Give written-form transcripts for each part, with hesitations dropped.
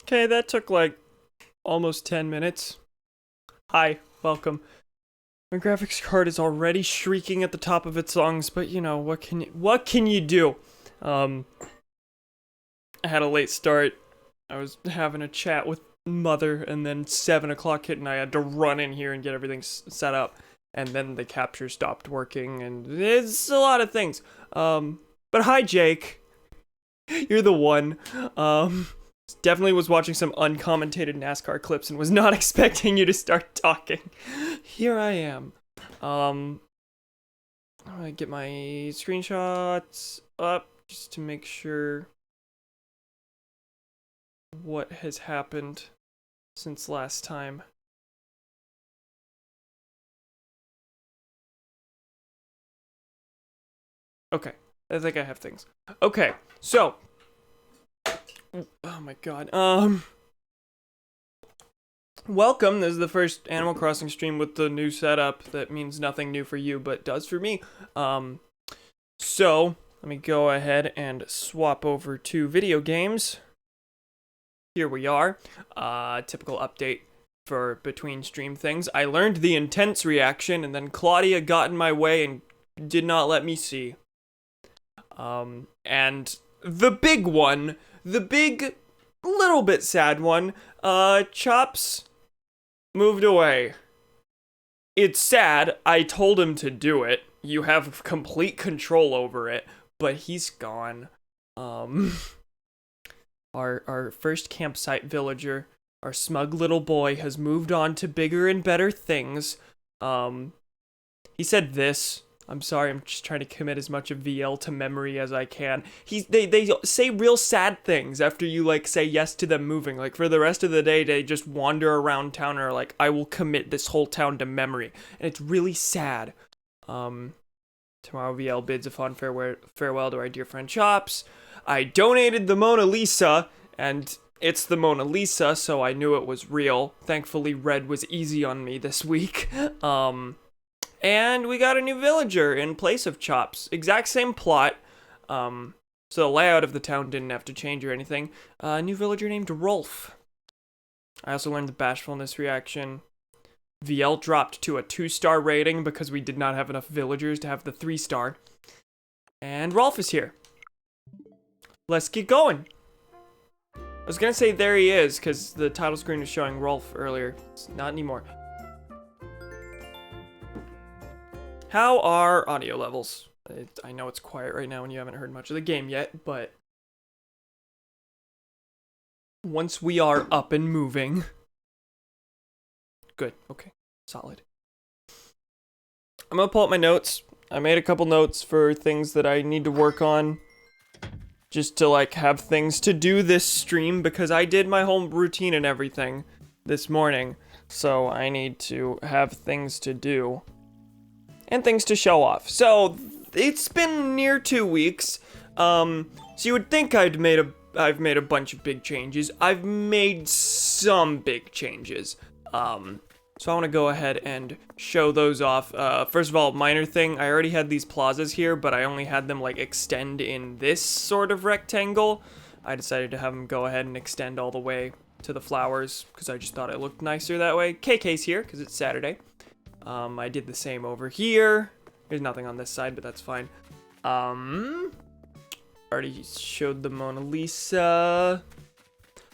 Okay, that took like almost 10 minutes. Hi, welcome. My graphics card is already shrieking at the top of its lungs, but you know, what can you do? Um I had a late start. I was having a chat with mother, and then 7 o'clock hit and I had to run in here and get everything set up. And then the capture stopped working, and it's a lot of things. But hi Jake. You're the one. Definitely was watching some uncommentated NASCAR clips and was not expecting you to start talking. Here I am. I'm gonna get my screenshots up just to make sure what has happened since last time. Okay, I think I have things. Okay, so. Oh my god. Welcome. This is the first Animal Crossing stream with the new setup. That means nothing new for you, but does for me. So let me go ahead and swap over to video games. Here we are. Typical update for between stream things. I learned the intense reaction, and then Claudia got in my way and did not let me see. And the big one, the big, little bit sad one, Chops moved away. It's sad. I told him to do it. You have complete control over it, but he's gone. Our first campsite villager, our smug little boy, has moved on to bigger and better things. He said this. I'm sorry, I'm just trying to commit as much of VL to memory as I can. They say real sad things after you, like, say yes to them moving. Like, for the rest of the day, they just wander around town and are like, I will commit this whole town to memory. And it's really sad. Tomorrow VL bids a fond farewell to our dear friend Chops. I donated the Mona Lisa, and it's the Mona Lisa, so I knew it was real. Thankfully, Red was easy on me this week. And we got a new villager in place of Chops. Exact same plot. So the layout of the town didn't have to change or anything. A new villager named Rolf. I also learned the bashfulness reaction. VL dropped to a 2-star rating because we did not have enough villagers to have the 3-star. And Rolf is here. Let's get going. I was gonna say there he is, because the title screen was showing Rolf earlier. It's not anymore. How are audio levels? I know it's quiet right now and you haven't heard much of the game yet, but once we are up and moving. Good, okay, solid. I'm gonna pull up my notes. I made a couple notes for things that I need to work on, just to, like, have things to do this stream, because I did my whole routine and everything this morning, so I need to have things to do. And things to show off. So it's been near 2 weeks. So you would think I've made a bunch of big changes. I've made some big changes. So I want to go ahead and show those off. First of all, minor thing. I already had these plazas here, but I only had them, like, extend in this sort of rectangle. I decided to have them go ahead and extend all the way to the flowers because I just thought it looked nicer that way. KK's here because it's Saturday. I did the same over here. There's nothing on this side, but that's fine. Already showed the Mona Lisa.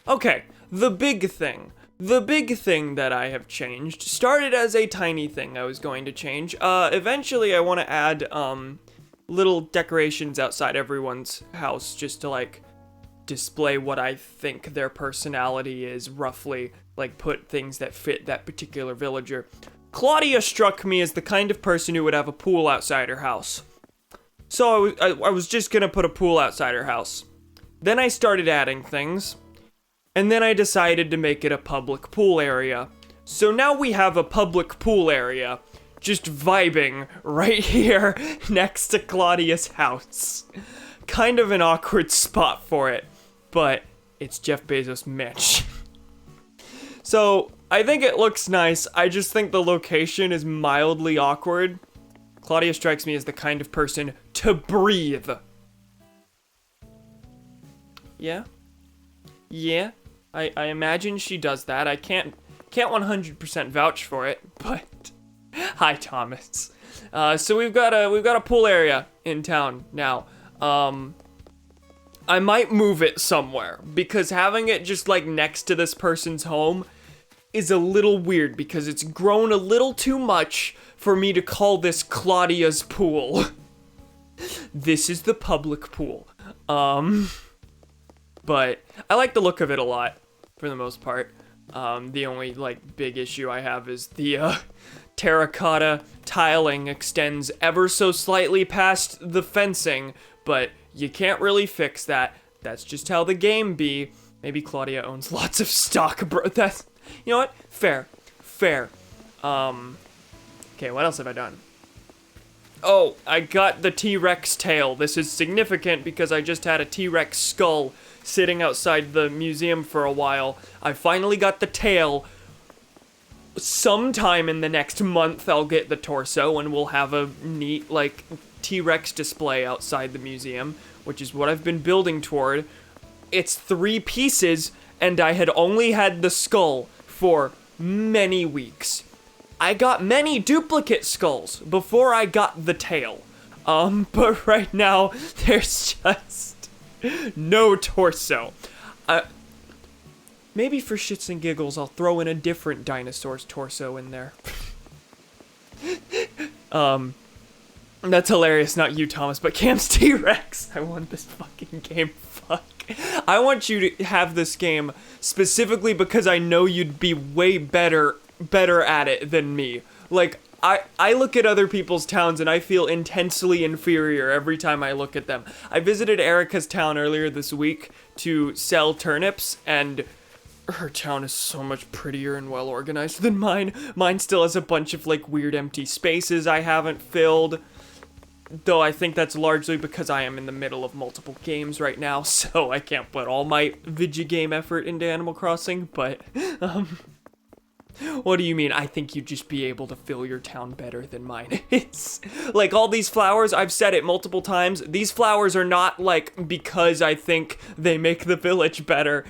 Okay, the big thing. The big thing that I have changed started as a tiny thing I was going to change. Eventually I want to add, little decorations outside everyone's house just to, like, display what I think their personality is, roughly. Like, put things that fit that particular villager. Claudia struck me as the kind of person who would have a pool outside her house. So I was just gonna put a pool outside her house. Then I started adding things, and then I decided to make it a public pool area. So now we have a public pool area, just vibing right here next to Claudia's house. Kind of an awkward spot for it, but it's Jeff Bezos' Mitch. So I think it looks nice. I just think the location is mildly awkward. Claudia strikes me as the kind of person to breathe. Yeah? Yeah? I imagine she does that. I can't 100% vouch for it, but hi, Thomas. So we've got a pool area in town now. I might move it somewhere because having it just like next to this person's home is a little weird because it's grown a little too much for me to call this Claudia's pool. This is the public pool. But I like the look of it a lot for the most part. The only like big issue I have is the terracotta tiling extends ever so slightly past the fencing, but you can't really fix that. That's just how the game be. Maybe Claudia owns lots of stock, bro. That's, you know what? Fair. Okay, what else have I done? Oh, I got the T-Rex tail. This is significant because I just had a T-Rex skull sitting outside the museum for a while. I finally got the tail. Sometime in the next month, I'll get the torso and we'll have a neat, like, T-Rex display outside the museum, which is what I've been building toward. It's 3 pieces, and I had only had the skull for many weeks. I got many duplicate skulls before I got the tail. But right now, there's just no torso. Maybe for shits and giggles, I'll throw in a different dinosaur's torso in there. That's hilarious, not you, Thomas, but Cam's T-Rex. I want this fucking game, fuck. I want you to have this game specifically because I know you'd be way better at it than me. Like, I look at other people's towns and I feel intensely inferior every time I look at them. I visited Erica's town earlier this week to sell turnips, and her town is so much prettier and well organized than mine. Mine still has a bunch of like weird empty spaces I haven't filled. Though I think that's largely because I am in the middle of multiple games right now, so I can't put all my video game effort into Animal Crossing, but, what do you mean? I think you'd just be able to fill your town better than mine. It's, like, all these flowers, I've said it multiple times, these flowers are not, like, because I think they make the village better.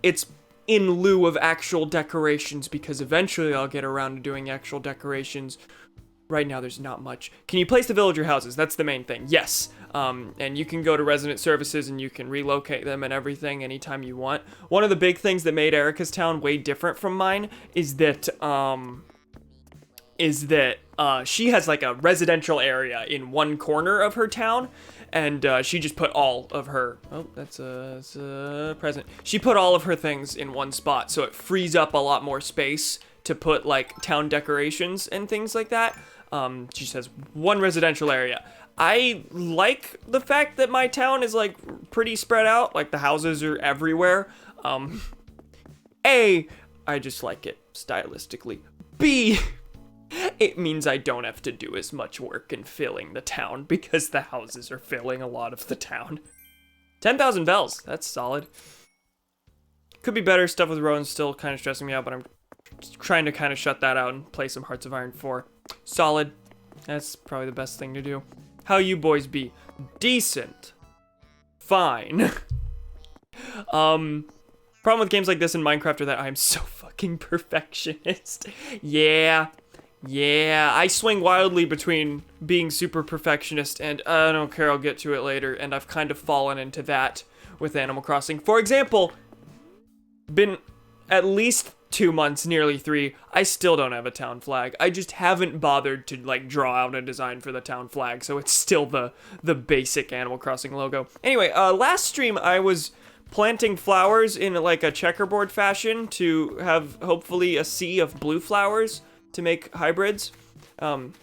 It's in lieu of actual decorations, because eventually I'll get around to doing actual decorations. Right now, there's not much. Can you place the villager houses? That's the main thing. Yes. And you can go to resident services and you can relocate them and everything anytime you want. One of the big things that made Erica's town way different from mine is that, she has like a residential area in one corner of her town. And she just put all of her, oh, that's a present. She put all of her things in one spot, so it frees up a lot more space to put like town decorations and things like that. She says one residential area. I like the fact that my town is like pretty spread out, like the houses are everywhere. A, I just like it stylistically. B, it means I don't have to do as much work in filling the town because the houses are filling a lot of the town. 10,000 bells, that's solid. Could be better, stuff with Rowan's still kind of stressing me out, but I'm trying to kind of shut that out and play some Hearts of Iron 4. Solid. That's probably the best thing to do. How you boys be? Decent. Fine. Problem with games like this in Minecraft are that I'm so fucking perfectionist. Yeah, I swing wildly between being super perfectionist and I don't care, I'll get to it later, and I've kind of fallen into that with Animal Crossing. For example, been at least 2 months, nearly 3, I still don't have a town flag. I just haven't bothered to like draw out a design for the town flag, so it's still the basic Animal Crossing logo. Anyway, last stream I was planting flowers in like a checkerboard fashion to have hopefully a sea of blue flowers to make hybrids. And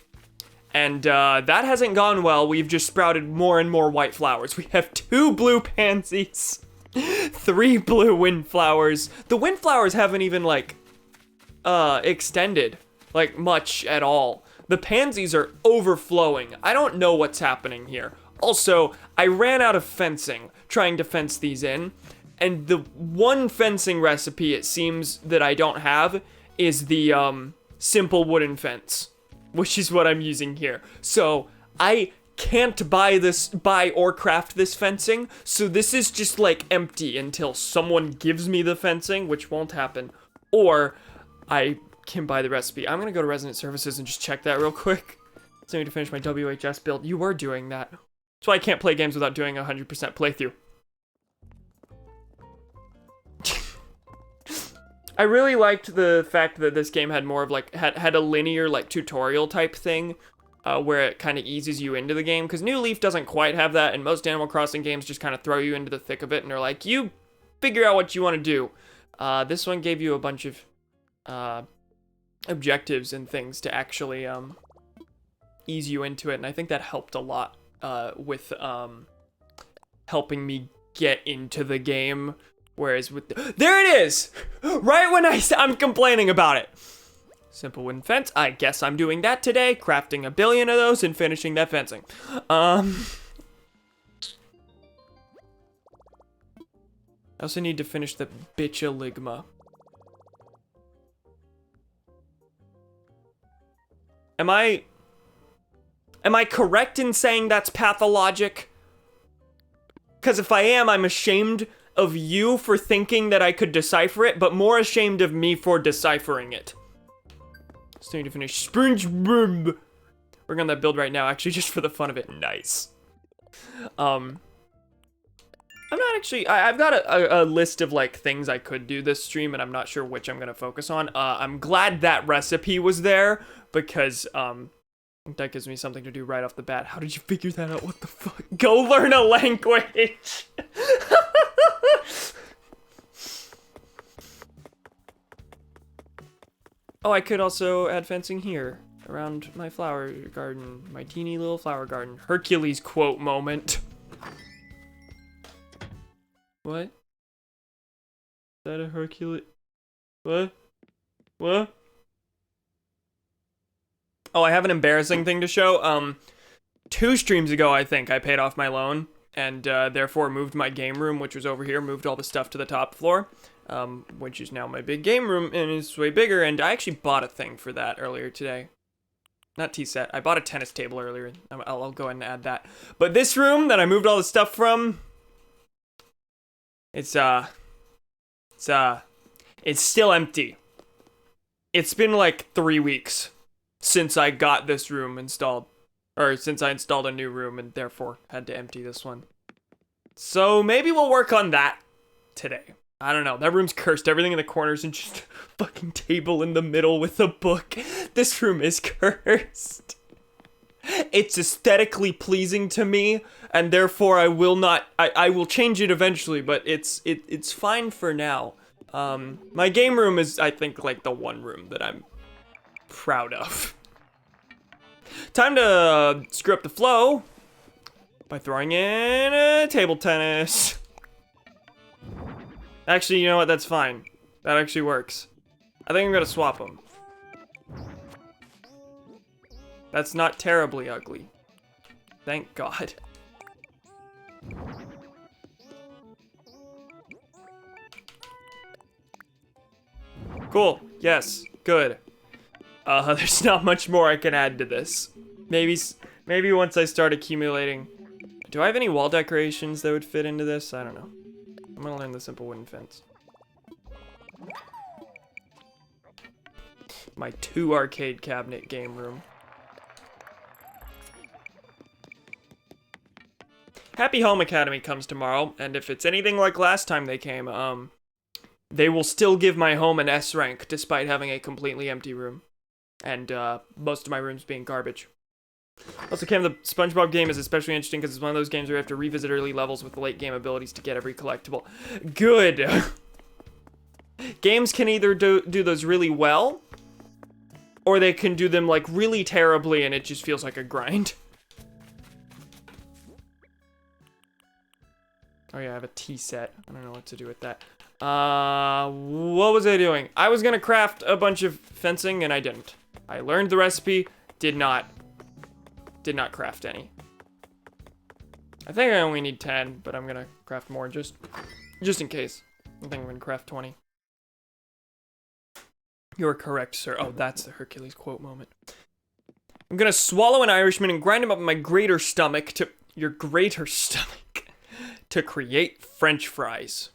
that hasn't gone well. We've just sprouted more and more white flowers. We have 2 blue pansies. 3 blue windflowers. The windflowers haven't even like extended like much at all. The pansies are overflowing. I don't know what's happening here. Also, I ran out of fencing trying to fence these in, and the one fencing recipe it seems that I don't have is the simple wooden fence, which is what I'm using here. So I can't buy or craft this fencing, so this is just like empty until someone gives me the fencing, which won't happen, or I can buy the recipe. I'm gonna go to Resident Services and just check that real quick. So I need to finish my WHS build. You were doing that. That's why I can't play games without doing a 100% playthrough. I really liked the fact that this game had more of like, had a linear like tutorial type thing, where it kind of eases you into the game, because New Leaf doesn't quite have that, and most Animal Crossing games just kind of throw you into the thick of it, and they're like, you figure out what you want to do. This one gave you a bunch of objectives and things to actually ease you into it, and I think that helped a lot with helping me get into the game. Whereas with there it is, right when I'm complaining about it. Simple wooden fence. I guess I'm doing that today, crafting 1 billion of those and finishing that fencing. I also need to finish the bitchaligma. Am I correct in saying that's pathologic? Because if I am, I'm ashamed of you for thinking that I could decipher it, but more ashamed of me for deciphering it. Still need to finish SpongeBob. Working on that build right now, actually, just for the fun of it. Nice. I'm not actually, I've got a list of like things I could do this stream, and I'm not sure which I'm gonna focus on. I'm glad that recipe was there, because that gives me something to do right off the bat. How did you figure that out? What the fuck? Go learn a language. Oh, I could also add fencing here around my flower garden, my teeny little flower garden. Hercules quote moment. What? Is that a Hercules? What? What? Oh, I have an embarrassing thing to show. 2 streams ago, I think, I paid off my loan, and therefore moved my game room, which was over here, moved all the stuff to the top floor, which is now my big game room, and it's way bigger, and I actually bought a thing for that earlier today. Not tea set, I bought a tennis table earlier. I'll go ahead and add that. But this room that I moved all the stuff from, it's still empty. It's been like 3 weeks since I got this room installed. Or since I installed a new room and therefore had to empty this one. So maybe we'll work on that today. I don't know. That room's cursed. Everything in the corners and just a fucking table in the middle with a book. This room is cursed. It's aesthetically pleasing to me, and therefore I will not. I will change it eventually, but it's fine for now. My game room is, I think, like the one room that I'm proud of. Time to screw up the flow by throwing in a table tennis. Actually, you know what? That's fine. That actually works. I think I'm gonna swap them. That's not terribly ugly. Thank God. Cool. Yes. Good. There's not much more I can add to this. Maybe once I start accumulating. Do I have any wall decorations that would fit into this? I don't know. I'm gonna learn the simple wooden fence. My 2 arcade cabinet game room. Happy Home Academy comes tomorrow, and if it's anything like last time they came, they will still give my home an S rank despite having a completely empty room. And most of my rooms being garbage. Also, Cam, the SpongeBob game is especially interesting because it's one of those games where you have to revisit early levels with the late game abilities to get every collectible. Good! Games can either do those really well, or they can do them like really terribly and it just feels like a grind. Oh yeah, I have a tea set. I don't know what to do with that. What was I doing? I was gonna craft a bunch of fencing and I didn't. I learned the recipe, did not craft any. I think I only need 10, but I'm gonna craft more just in case. I think I'm gonna craft 20. You're correct, sir. Oh, that's the Hercules quote moment. I'm gonna swallow an Irishman and grind him up in my greater stomach to your greater stomach to create French fries.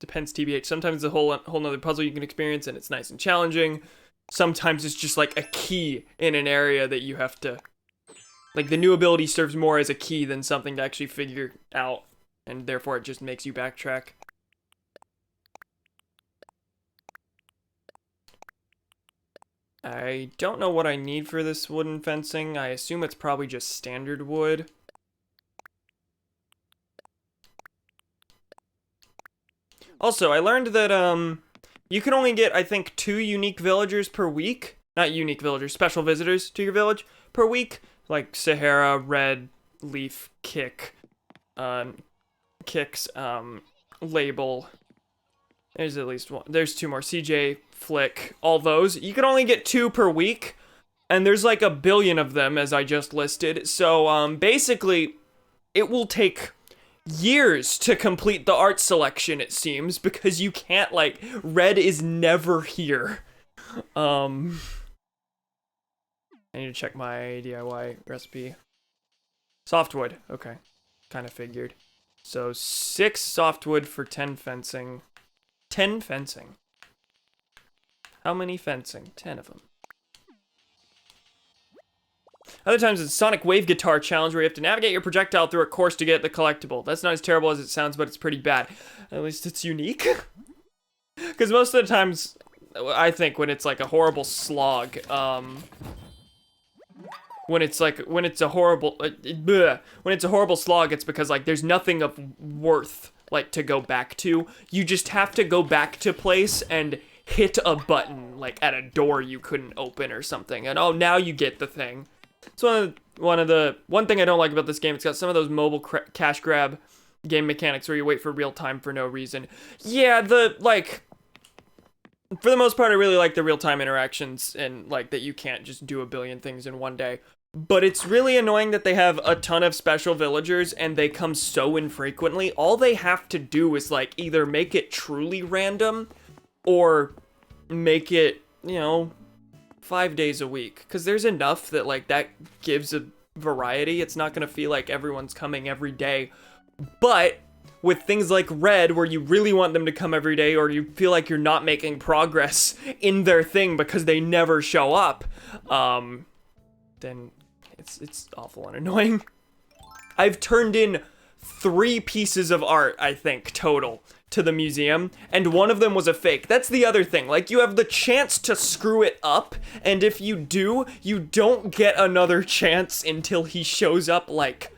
Depends, TBH. Sometimes it's a whole nother puzzle you can experience and it's nice and challenging. Sometimes it's just like a key in an area that you have to... Like, the new ability serves more as a key than something to actually figure out, and therefore it just makes you backtrack. I don't know what I need for this wooden fencing. I assume it's probably just standard wood. Also, I learned that, you can only get, I think, 2 unique villagers per week. Not unique villagers, special visitors to your village per week. Like Sahara, Red, Leaf, Kick, Kicks, Label. There's at least one. There's 2 more. CJ, Flick, all those. You can only get 2 per week. And there's like 1 billion of them, as I just listed. So, basically, it will take years to complete the art selection, it seems, because you can't, like, Red is never here. I need to check my DIY recipe. Softwood, okay. Kind of figured. So 6 softwood for 10 fencing. 10 fencing. How many fencing? 10 of them. Other times it's Sonic Wave Guitar Challenge where you have to navigate your projectile through a course to get the collectible. That's not as terrible as it sounds, but it's pretty bad. At least it's unique. Because most of the times, I think when it's like a horrible slog, when it's a horrible slog, it's because like there's nothing of worth like to go back to. You just have to go back to place and hit a button like at a door you couldn't open or something, and oh, now you get the thing. So one thing I don't like about this game, it's got some of those mobile cash grab game mechanics where you wait for real time for no reason. Yeah, for the most part, I really like the real-time interactions and, like, that you can't just do 1 billion things in one day. But it's really annoying that they have a ton of special villagers and they come so infrequently. All they have to do is, like, either make it truly random or make it, 5 days a week. Because there's enough that, like, that gives a variety. It's not going to feel like everyone's coming every day. But with things like Red, where you really want them to come every day, or you feel like you're not making progress in their thing because they never show up, then it's awful and annoying. I've turned in 3 pieces of art, I think, total, to the museum, and one of them was a fake. That's the other thing. Like, you have the chance to screw it up, and if you do, you don't get another chance until he shows up, like,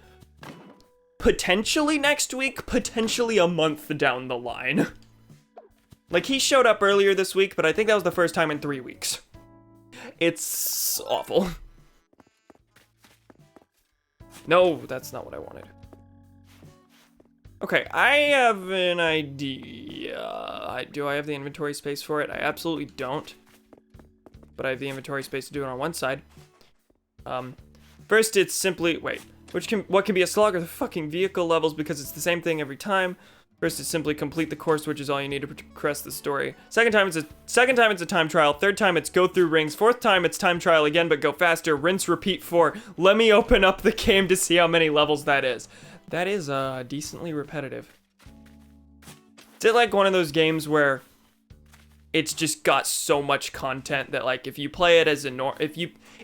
potentially next week, potentially a month down the line. Like, he showed up earlier this week, but I think that was the first time in 3 weeks. It's awful. No, that's not what I wanted. Okay, I have an idea. Do I have the inventory space for it? I absolutely don't. But I have the inventory space to do it on one side. First, it's simply... Wait. What can be a slog are the fucking vehicle levels because it's the same thing every time. First, it's simply complete the course, which is all you need to progress the story. Second time, it's a time trial. Third time, it's go through rings. Fourth time, it's time trial again, but go faster. Rinse, repeat 4. Let me open up the game to see how many levels that is. That is, decently repetitive. Is it like one of those games where it's just got so much content that, like, if you play it as a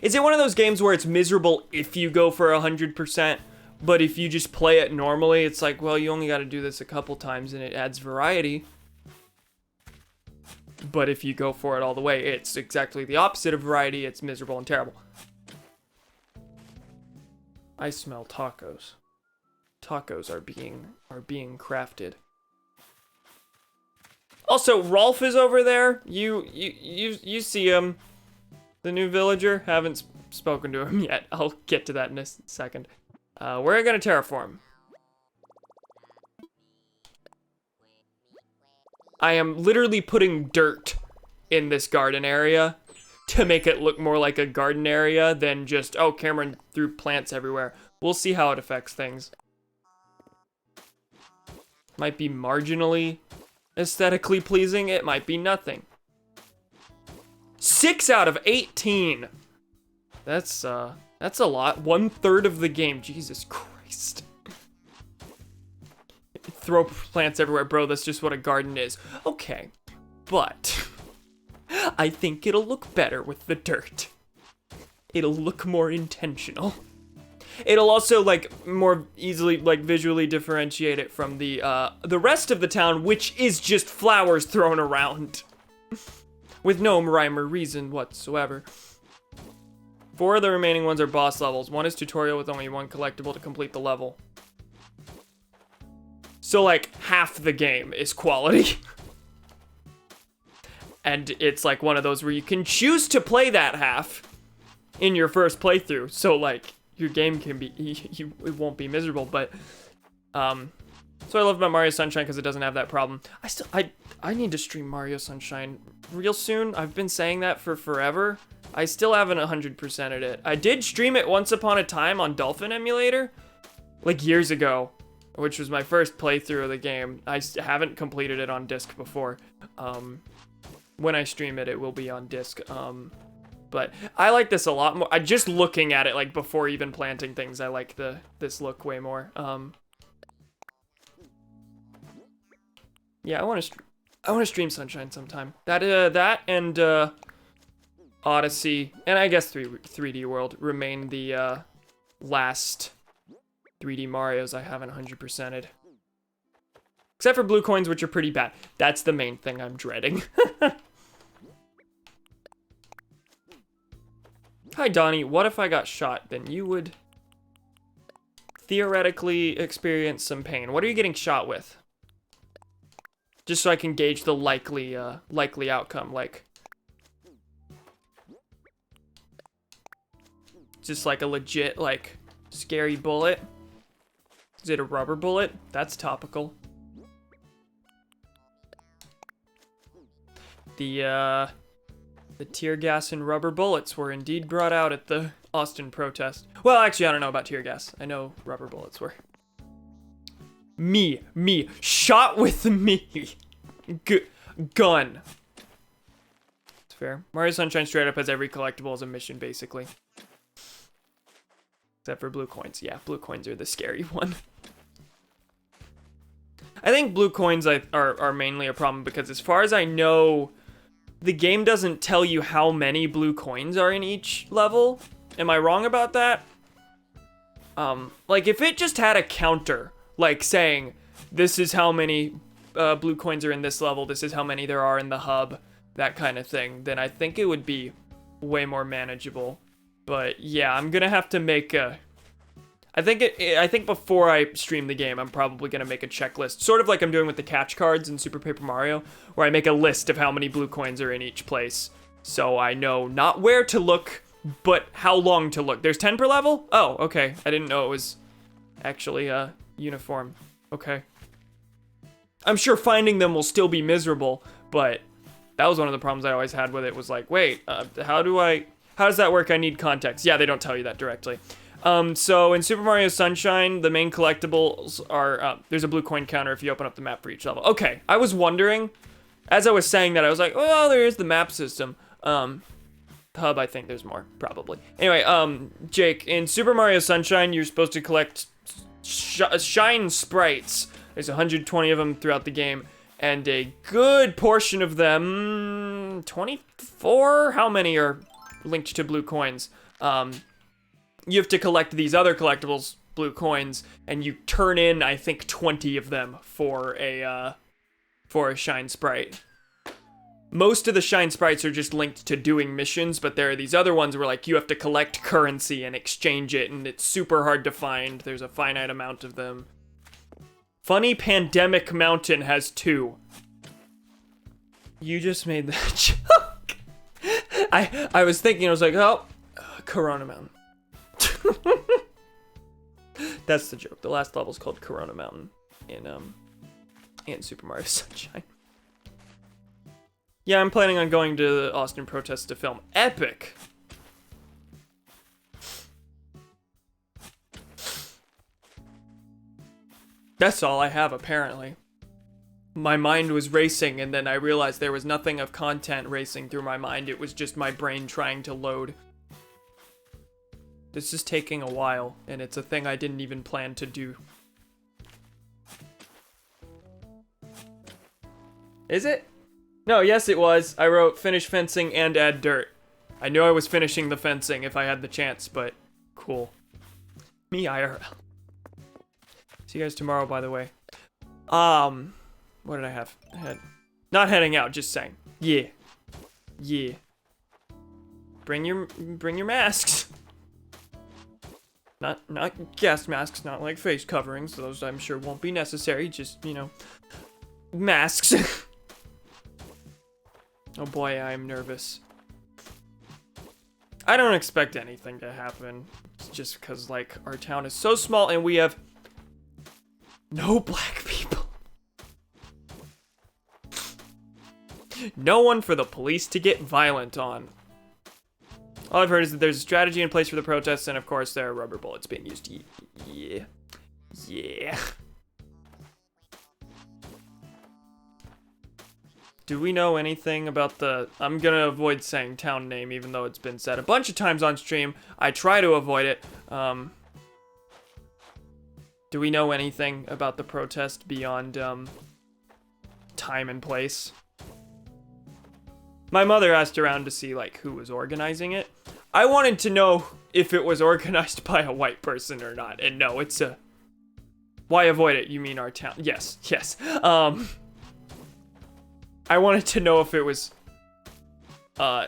is it one of those games where it's miserable if you go for 100%, but if you just play it normally, it's like, well, you only got to do this a couple times and it adds variety. But if you go for it all the way, it's exactly the opposite of variety. It's miserable and terrible. I smell tacos. Tacos are being crafted. Also, Rolf is over there. You see him. The new villager. Haven't spoken to him yet. I'll get to that in a second. We're gonna terraform. I am literally putting dirt in this garden area to make it look more like a garden area than just, oh, Cameron threw plants everywhere. We'll see how it affects things. Might be marginally aesthetically pleasing. It might be nothing. 6 out of 18. That's a lot. 1/3 of the game. Jesus Christ. Throw plants everywhere, bro. That's just what a garden is. Okay, but I think it'll look better with the dirt. It'll look more intentional. It'll also like more easily like visually differentiate it from the rest of the town, which is just flowers thrown around with no rhyme or reason whatsoever. 4 of the remaining ones are boss levels. 1 is tutorial with only 1 collectible to complete the level. So like half the game is quality. And it's like one of those where you can choose to play that half in your first playthrough. So like your game can be, it won't be miserable, but so I love about Mario Sunshine because it doesn't have that problem. I need to stream Mario Sunshine real soon. I've been saying that for forever. I still haven't 100%ed it. I did stream it once upon a time on Dolphin Emulator, like years ago, which was my first playthrough of the game. I haven't completed it on disc before. When I stream it, it will be on disc. But I like this a lot more. Just looking at it, like before even planting things, I like this look way more. Yeah, I want to stream Sunshine sometime. That and Odyssey, and I guess 3D World remain the last 3D Marios I haven't 100%ed. Except for blue coins, which are pretty bad. That's the main thing I'm dreading. Hi, Donnie. What if I got shot? Then you would theoretically experience some pain. What are you getting shot with? Just so I can gauge the likely outcome. Like, just like a legit, like, scary bullet. Is it a rubber bullet? That's topical. The tear gas and rubber bullets were indeed brought out at the Austin protest. Well, actually, I don't know about tear gas. I know rubber bullets were. Me, shot with me. Gun. It's fair. Mario Sunshine straight up has every collectible as a mission, basically. Except for blue coins. Yeah, blue coins are the scary one. I think blue coins are mainly a problem because as far as I know, the game doesn't tell you how many blue coins are in each level. Am I wrong about that? Like if it just had a counter, like saying, this is how many blue coins are in this level, this is how many there are in the hub, that kind of thing, then I think it would be way more manageable. But yeah, I'm gonna have to make a... I think before I stream the game, I'm probably gonna make a checklist, sort of like I'm doing with the catch cards in Super Paper Mario, where I make a list of how many blue coins are in each place, so I know not where to look, but how long to look. There's 10 per level? Oh, okay. I didn't know it was actually uniform. Okay. I'm sure finding them will still be miserable, but that was one of the problems I always had with it, was like, wait, how does that work? I need context. Yeah, they don't tell you that directly. So in Super Mario Sunshine, the main collectibles are, there's a blue coin counter if you open up the map for each level. Okay, I was wondering, as I was saying that, I was like, well, there is the map system. Hub, I think there's more, probably. Anyway, Jake, in Super Mario Sunshine, you're supposed to collect shine sprites. There's 120 of them throughout the game, and a good portion of them, 24? How many are linked to blue coins? You have to collect these other collectibles, blue coins, and you turn in, I think, 20 of them for a shine sprite. Most of the shine sprites are just linked to doing missions, but there are these other ones where, like, you have to collect currency and exchange it, and it's super hard to find. There's a finite amount of them. Funny Pandemic Mountain has 2. You just made that joke. I was thinking, I was like, oh, Corona Mountain. That's the joke. The last level's called Corona Mountain in Super Mario Sunshine. Yeah, I'm planning on going to the Austin protest to film. Epic! That's all I have, apparently. My mind was racing, and then I realized there was nothing of content racing through my mind. It was just my brain trying to load. This is taking a while, and it's a thing I didn't even plan to do. Is it? No, yes it was. I wrote finish fencing and add dirt. I knew I was finishing the fencing if I had the chance, but cool. Me IRL. See you guys tomorrow, by the way. What did I have? Not heading out, just saying. Yeah. Yeah. Bring your masks. Not gas masks, not like face coverings. Those I'm sure won't be necessary. Just, you know, masks. Oh boy, I'm nervous. I don't expect anything to happen. It's just because, like, our town is so small and we have no black people. No one for the police to get violent on. All I've heard is that there's a strategy in place for the protests, and of course there are rubber bullets being used. Yeah. Yeah. Do we know anything about the... I'm gonna avoid saying town name, even though it's been said a bunch of times on stream. I try to avoid it. Do we know anything about the protest beyond, time and place? My mother asked around to see, like, who was organizing it. I wanted to know if it was organized by a white person or not. And no, it's a... Why avoid it? You mean our town? Yes, yes. I wanted to know if it was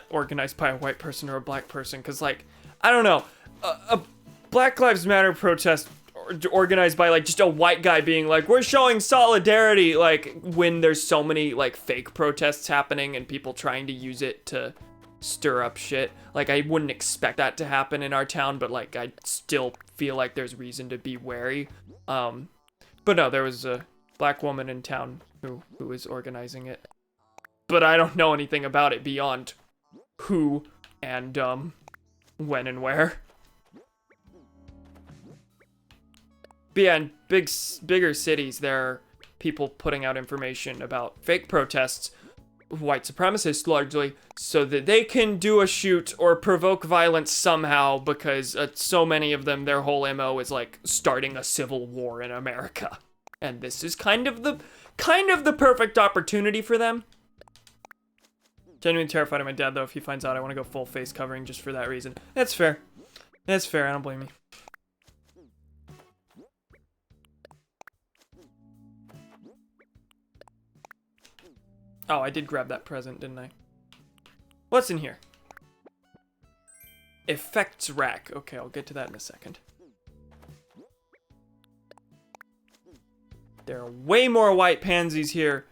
organized by a white person or a black person, because, like, I don't know, a Black Lives Matter protest organized by, like, just a white guy being like, we're showing solidarity, like, when there's so many, like, fake protests happening and people trying to use it to stir up shit. Like, I wouldn't expect that to happen in our town, but, like, I still feel like there's reason to be wary. But no, there was a black woman in town who was organizing it. But I don't know anything about it beyond who and, when and where. But yeah, in bigger cities, there are people putting out information about fake protests, white supremacists largely, so that they can do a shoot or provoke violence somehow, because so many of them, their whole MO is like starting a civil war in America. And this is kind of the perfect opportunity for them. Genuinely terrified of my dad, though. If he finds out, I want to go full face covering just for that reason. That's fair. That's fair. I don't blame you. Oh, I did grab that present, didn't I? What's in here? Effects rack. Okay, I'll get to that in a second. There are way more white pansies here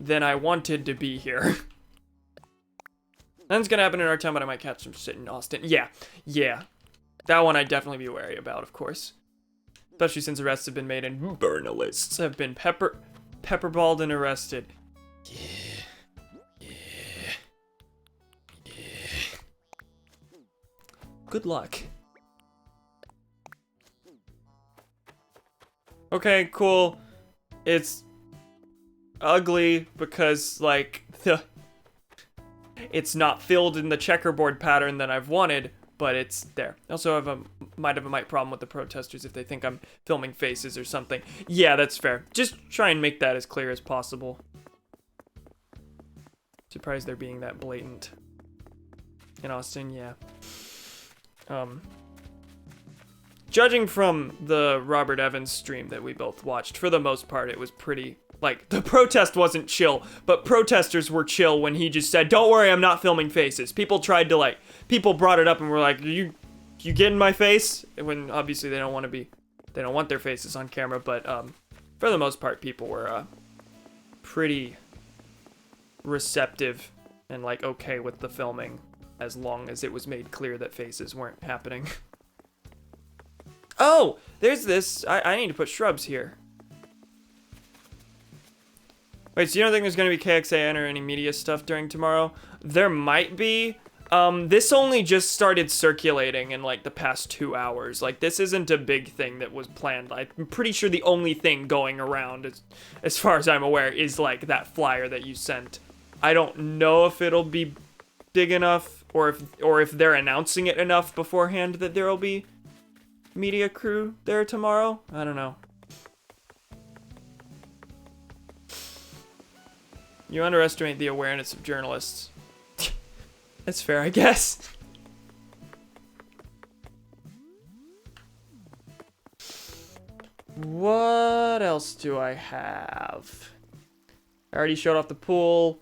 than I wanted to be here. Nothing's gonna happen in our town, but I might catch some shit in Austin. Yeah. That one I'd definitely be wary about, of course. Especially since arrests have been made and journalists have been pepperballed and arrested. Yeah. Good luck. Okay, cool. It's ugly because, like, it's not filled in the checkerboard pattern that I've wanted, but it's there. I also might have a problem with the protesters if they think I'm filming faces or something. Yeah, that's fair. Just try and make that as clear as possible. Surprised they're being that blatant. In Austin, yeah. Judging from the Robert Evans stream that we both watched, for the most part, it was pretty, like, the protest wasn't chill, but protesters were chill when he just said, don't worry, I'm not filming faces. People tried to, like, people brought it up and were like, you get in my face? When obviously they don't want their faces on camera, but, for the most part, people were, pretty receptive and, like, okay with the filming, as long as it was made clear that faces weren't happening. Oh, there's this. I need to put shrubs here. Wait, so you don't think there's going to be KXAN or any media stuff during tomorrow? There might be. This only just started circulating in, like, the past 2 hours. Like, this isn't a big thing that was planned. I'm pretty sure the only thing going around, as far as I'm aware, is, like, that flyer that you sent. I don't know if it'll be big enough or if they're announcing it enough beforehand that there'll be media crew there tomorrow. I don't know. You underestimate the awareness of journalists. That's fair, I guess. What else do I have? I already showed off the pool.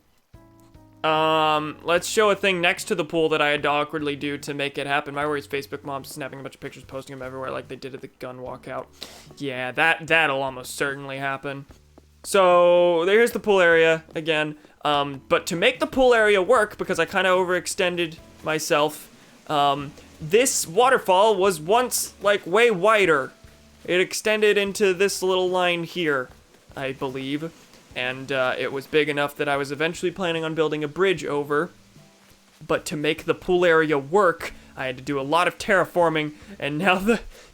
Let's show a thing next to the pool that I had to awkwardly do to make it happen. My worries, Facebook moms snapping a bunch of pictures, posting them everywhere like they did at the gun walkout. Yeah, that'll almost certainly happen. So there's the pool area again. But to make the pool area work, because I kind of overextended myself, this waterfall was once like way wider. It extended into this little line here, I believe. And it was big enough that I was eventually planning on building a bridge over. But to make the pool area work, I had to do a lot of terraforming, and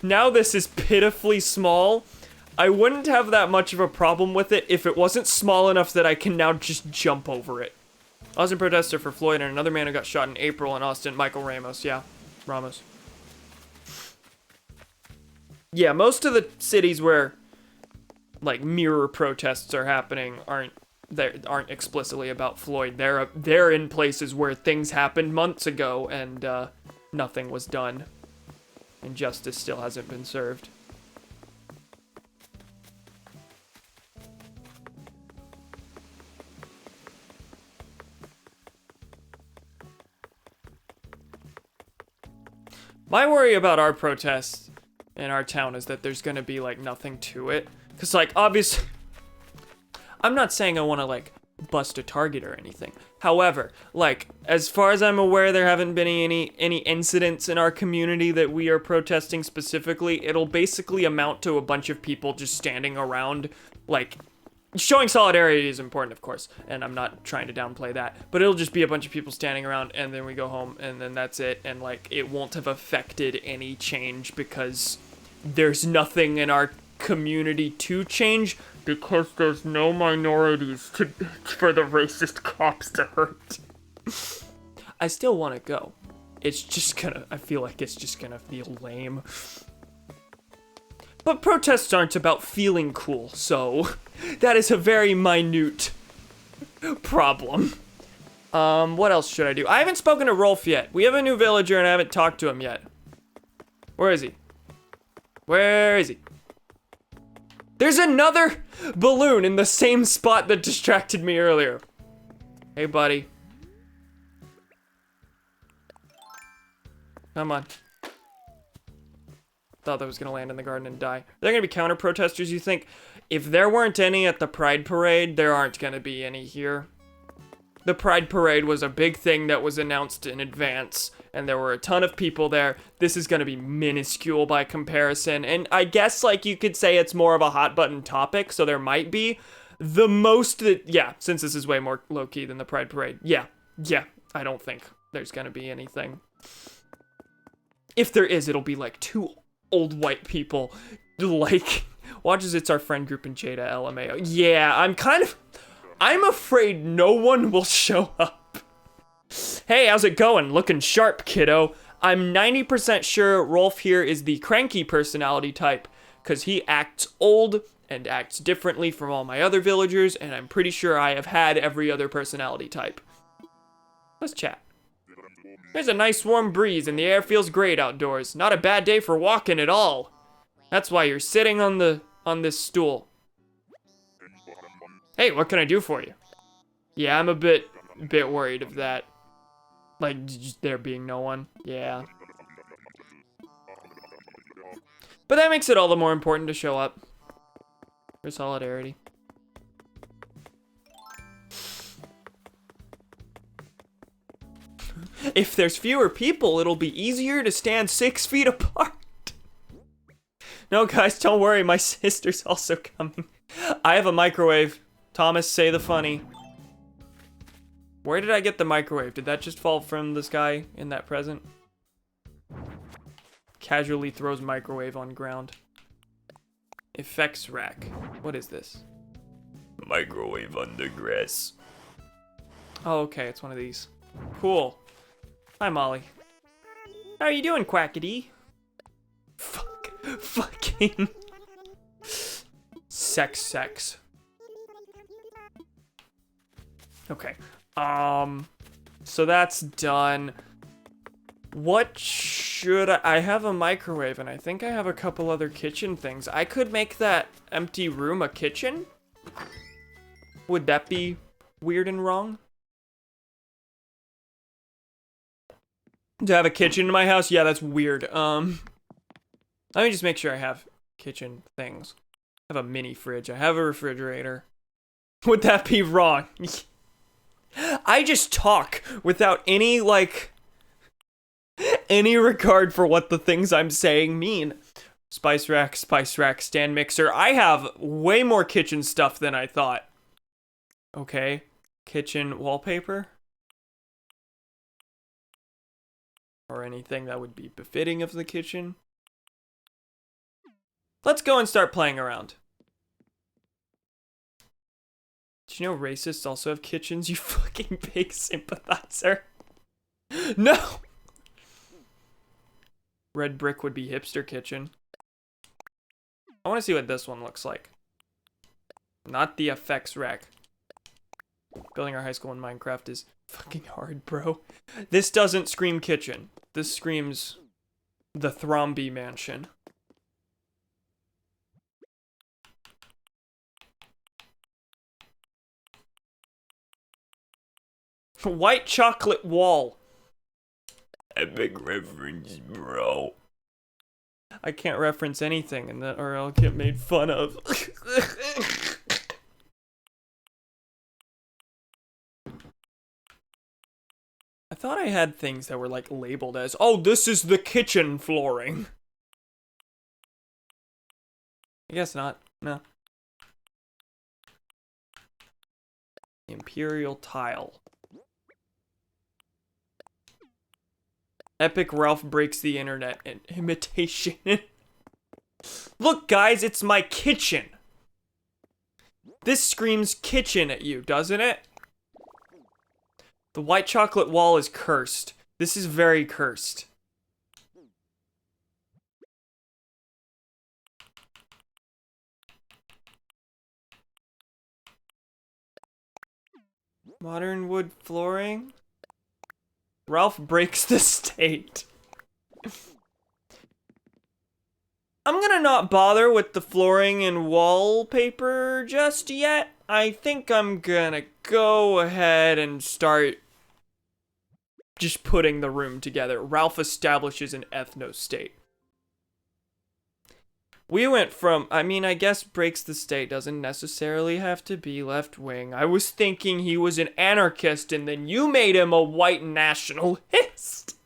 now this is pitifully small. I wouldn't have that much of a problem with it if it wasn't small enough that I can now just jump over it. Austin protester for Floyd and another man who got shot in April in Austin, Michael Ramos. Yeah, Ramos. Yeah, most of the cities where like mirror protests are happening aren't explicitly about Floyd. They're in places where things happened months ago and nothing was done, and justice still hasn't been served. My worry about our protests in our town is that there's gonna be like nothing to it. Cause like obviously, I'm not saying I wanna like bust a target or anything. However, like as far as I'm aware, there haven't been any incidents in our community that we are protesting specifically. It'll basically amount to a bunch of people just standing around, like showing solidarity is important, of course, and I'm not trying to downplay that, but it'll just be a bunch of people standing around, and then we go home, and then that's it, and like it won't have affected any change because there's nothing in our community to change because there's no minorities for the racist cops to hurt. I still want to go. It's just I feel like it's just gonna feel lame. But protests aren't about feeling cool, so that is a very minute problem. What else should I do? I haven't spoken to Rolf yet. We have a new villager and I haven't talked to him yet. Where is he? Where is he? There's another balloon in the same spot that distracted me earlier. Hey, buddy. Come on. Thought that was gonna land in the garden and die. They're gonna be counter protesters, you think? If there weren't any at the Pride Parade, there aren't gonna be any here. The Pride Parade was a big thing that was announced in advance, and there were a ton of people there. This is gonna be minuscule by comparison, and I guess like you could say it's more of a hot button topic, so there might be. The most that, yeah, since this is way more low-key than the Pride Parade, yeah, I don't think there's gonna be anything. If there is, it'll be like two old white people, like, watch as it's our friend group in Jada LMAO. Yeah, I'm afraid no one will show up. Hey, how's it going? Looking sharp, kiddo. I'm 90% sure Rolf here is the cranky personality type, because he acts old and acts differently from all my other villagers, and I'm pretty sure I have had every other personality type. Let's chat. There's a nice warm breeze and the air feels great outdoors. Not a bad day for walking at all. That's why you're sitting on this stool. Hey, what can I do for you? Yeah, I'm a bit worried of that. Like, just there being no one. Yeah. But that makes it all the more important to show up. For solidarity. If there's fewer people, it'll be easier to stand 6 feet apart. No, guys, don't worry. My sister's also coming. I have a microwave. Thomas, say the funny. Where did I get the microwave? Did that just fall from the sky in that present? Casually throws microwave on ground. Effects rack. What is this? Microwave under grass. Oh, okay. It's one of these. Cool. Hi, Molly. How are you doing, Quackity? Fucking sex. Okay. So that's done. What should I have a microwave, and I think I have a couple other kitchen things. I could make that empty room a kitchen? Would that be weird and wrong? To have a kitchen in my house? Yeah, that's weird. Let me just make sure I have kitchen things. I have a mini fridge. I have a refrigerator. Would that be wrong? I just talk without any, like, any regard for what the things I'm saying mean. Spice rack, stand mixer. I have way more kitchen stuff than I thought. Okay. Kitchen wallpaper. Or anything that would be befitting of the kitchen. Let's go and start playing around. Did you know racists also have kitchens, you fucking big sympathizer? No! Red brick would be hipster kitchen. I want to see what this one looks like. Not the effects rack. Building our high school in Minecraft is fucking hard, bro. This doesn't scream kitchen. This screams the Thromby mansion. White chocolate wall. Epic reference, bro. I can't reference anything in that or I'll get made fun of. I thought I had things that were like labeled as, oh, this is the kitchen flooring. I guess not. No. Imperial tile. Epic Ralph breaks the internet and imitation. Look, guys, it's my kitchen. This screams kitchen at you, doesn't it? The white chocolate wall is cursed. This is very cursed. Modern wood flooring. Ralph breaks the state. I'm gonna not bother with the flooring and wallpaper just yet. I think I'm gonna go ahead and start just putting the room together. Ralph establishes an ethno-state. We went from, I mean, I guess breaks the state doesn't necessarily have to be left-wing. I was thinking he was an anarchist and then you made him a white nationalist.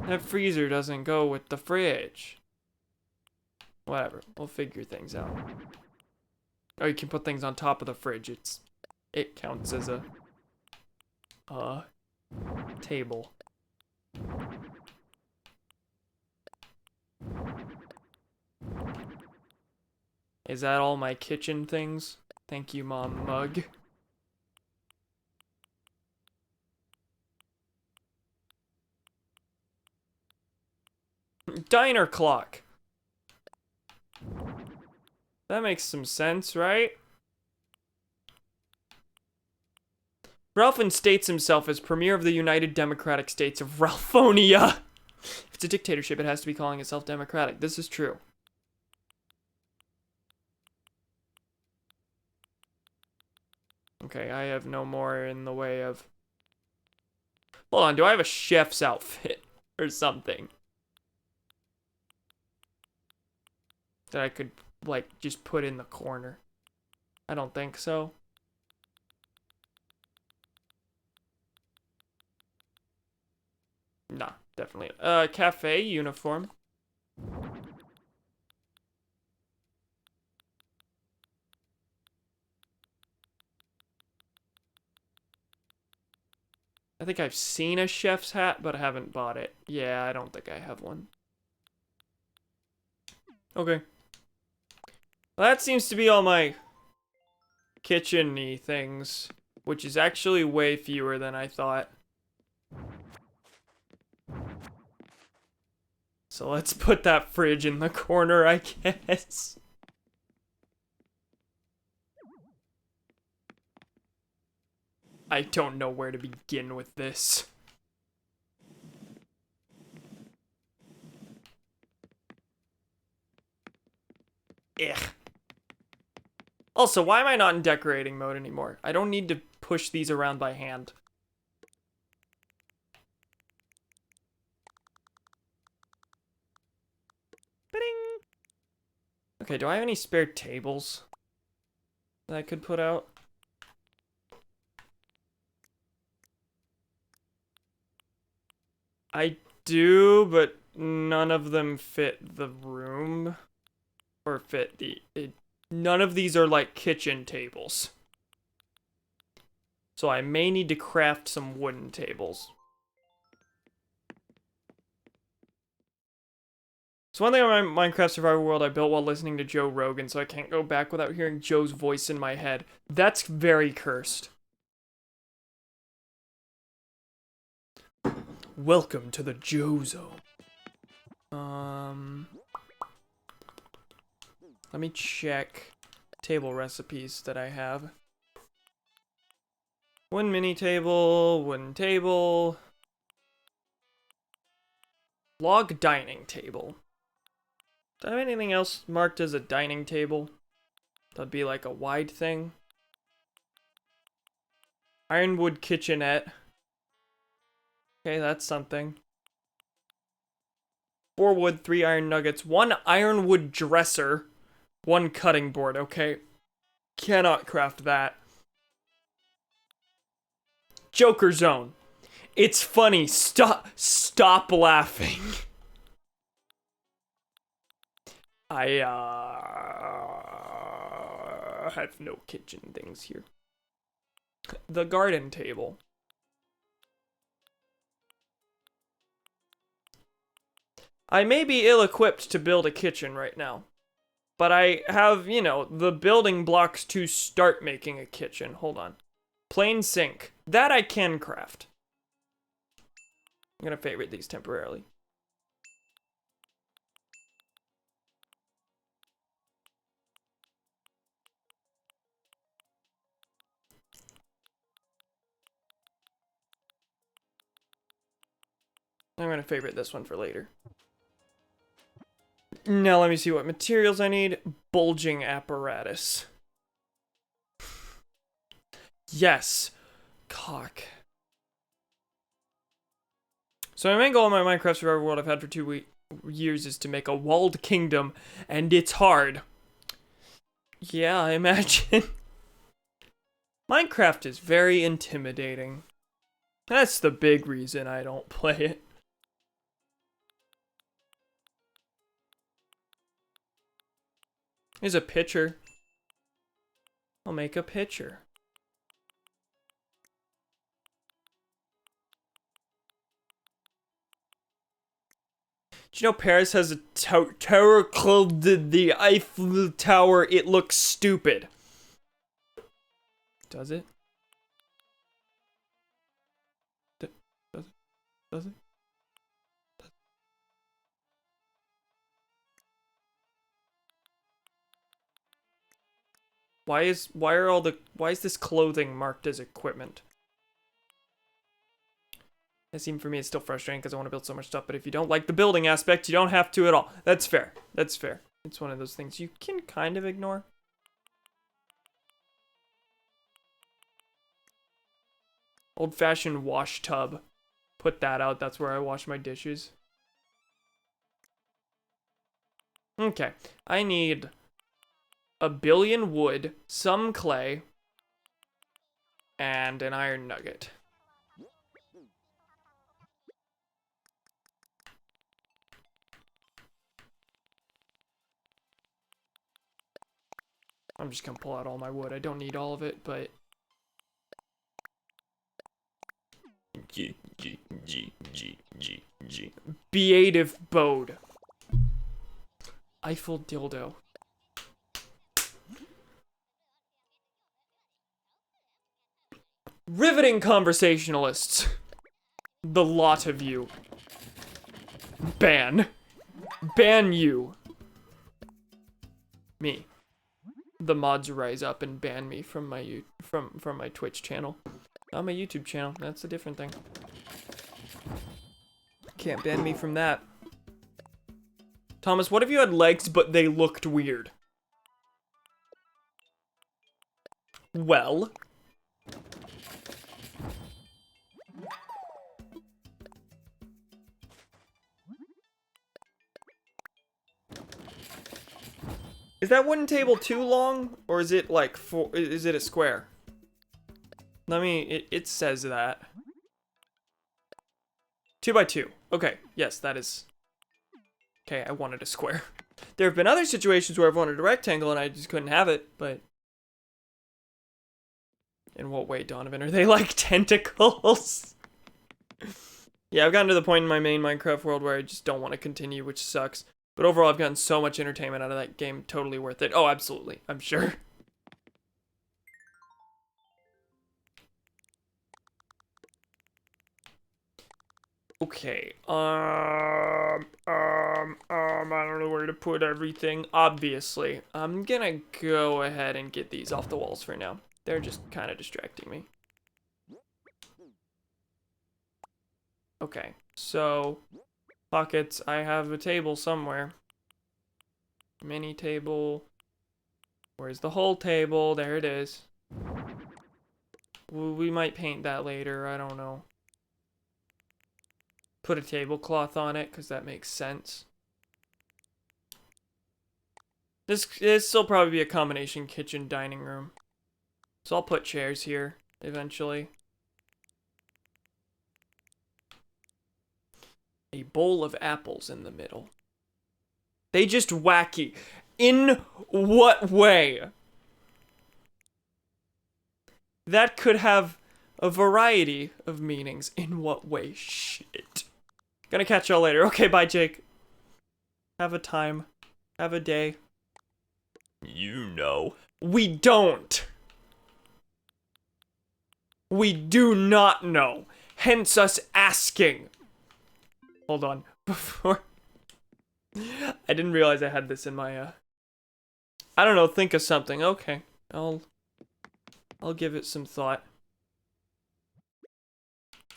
That freezer doesn't go with the fridge. Whatever, we'll figure things out. Oh, you can put things on top of the fridge. It counts as a table. Is that all my kitchen things? Thank you, Mom Mug. Diner clock. That makes some sense, right? Ralph instates himself as Premier of the United Democratic States of Ralphonia. If it's a dictatorship, it has to be calling itself democratic. This is true. Okay, I have no more in the way of... Hold on, do I have a chef's outfit or something? That I could, like, just put in the corner. I don't think so. Nah, definitely. Cafe uniform. I think I've seen a chef's hat, but I haven't bought it. Yeah, I don't think I have one. Okay. Well, that seems to be all my kitchen-y things, which is actually way fewer than I thought. So let's put that fridge in the corner, I guess. I don't know where to begin with this. Ugh. Also, why am I not in decorating mode anymore? I don't need to push these around by hand. Ba-ding! Okay, do I have any spare tables that I could put out? I do, but none of them fit the room. Or fit the... none of these are like kitchen tables. So I may need to craft some wooden tables. So one thing on my Minecraft Survival World I built while listening to Joe Rogan, so I can't go back without hearing Joe's voice in my head. That's very cursed. Welcome to the Joe Zone. Let me check table recipes that I have. One mini table, wooden table. Log dining table. Do I have anything else marked as a dining table? That'd be like a wide thing. Ironwood kitchenette. Okay, that's something. 4 wood, 3 iron nuggets, 1 ironwood dresser, 1 cutting board. Okay. Cannot craft that. Joker zone. It's funny. Stop laughing. I have no kitchen things here. The garden table. I may be ill-equipped to build a kitchen right now, but I have, you know, the building blocks to start making a kitchen. Hold on. Plain sink. That I can craft. I'm gonna favorite these temporarily. I'm gonna favorite this one for later. Now let me see what materials I need. Bulging apparatus. Yes. Cock. So my main goal in my Minecraft Survival World I've had for 2 years is to make a walled kingdom, and it's hard. Yeah, I imagine. Minecraft is very intimidating. That's the big reason I don't play it. Here's a pitcher. I'll make a pitcher. Do you know Paris has a tower called the Eiffel Tower? It looks stupid. Does it? Does it? Why is this clothing marked as equipment? It seems for me it's still frustrating because I want to build so much stuff, but if you don't like the building aspect, you don't have to at all. That's fair. That's fair. It's one of those things you can kind of ignore. Old-fashioned wash tub. Put that out. That's where I wash my dishes. Okay. I need a billion wood, some clay, and an iron nugget. I'm just gonna pull out all my wood. I don't need all of it, but... Beative Bode. Eiffel dildo. Riveting conversationalists. The lot of you. Ban. Ban you. Me. The mods rise up and ban me from my from my Twitch channel. Not my YouTube channel. That's a different thing. Can't ban me from that. Thomas, what if you had legs but they looked weird? Well. Is that wooden table too long? Or is it like is it a square? Let me, it says that. 2 by 2. Okay, yes, that is. Okay, I wanted a square. There have been other situations where I've wanted a rectangle and I just couldn't have it, but. In what way, Donovan? Are they like tentacles? Yeah, I've gotten to the point in my main Minecraft world where I just don't want to continue, which sucks. But overall, I've gotten so much entertainment out of that game. Totally worth it. Oh, absolutely. I'm sure. Okay. I don't know where to put everything. Obviously, I'm gonna go ahead and get these off the walls for now. They're just kind of distracting me. Okay, so pockets. I have a table somewhere. Mini table. Where's the whole table? There it is. We might paint that later. I don't know. Put a tablecloth on it because that makes sense. This will probably be a combination kitchen dining room. So I'll put chairs here eventually. A bowl of apples in the middle. They just wacky. In what way? That could have a variety of meanings. In what way? Shit. Gonna catch y'all later. Okay, bye, Jake. Have a time. Have a day. You know. We don't. We do not know. Hence us asking. Hold on. Before. I didn't realize I had this in my, I don't know, think of something. Okay. I'll give it some thought.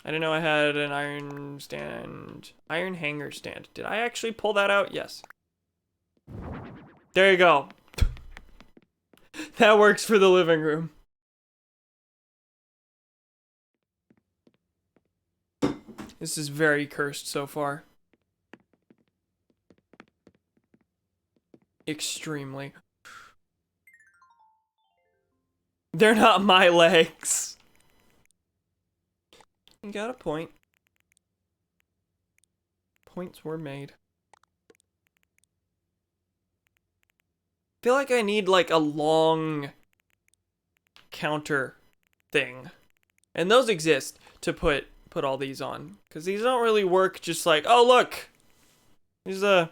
I didn't know I had an iron stand. Iron hanger stand. Did I actually pull that out? Yes. There you go. That works for the living room. This is very cursed so far. Extremely. They're not my legs. You got a point. Points were made. I feel like I need like a long counter thing. And those exist to put all these on. Because these don't really work just like, oh look! Here's the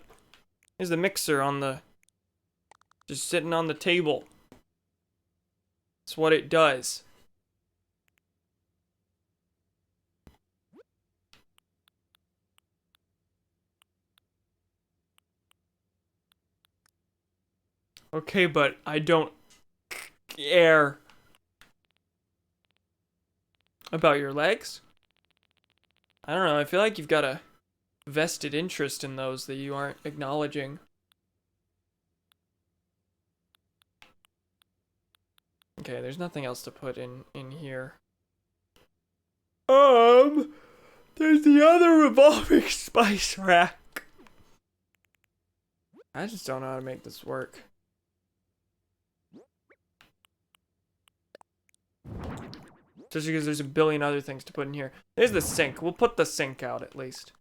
mixer on the, just sitting on the table. That's what it does. Okay, but I don't care about your legs. I don't know, I feel like you've got a vested interest in those that you aren't acknowledging. Okay, there's nothing else to put in here. There's the other revolving spice rack. I just don't know how to make this work. Just because there's a billion other things to put in here. There's the sink. We'll put the sink out at least.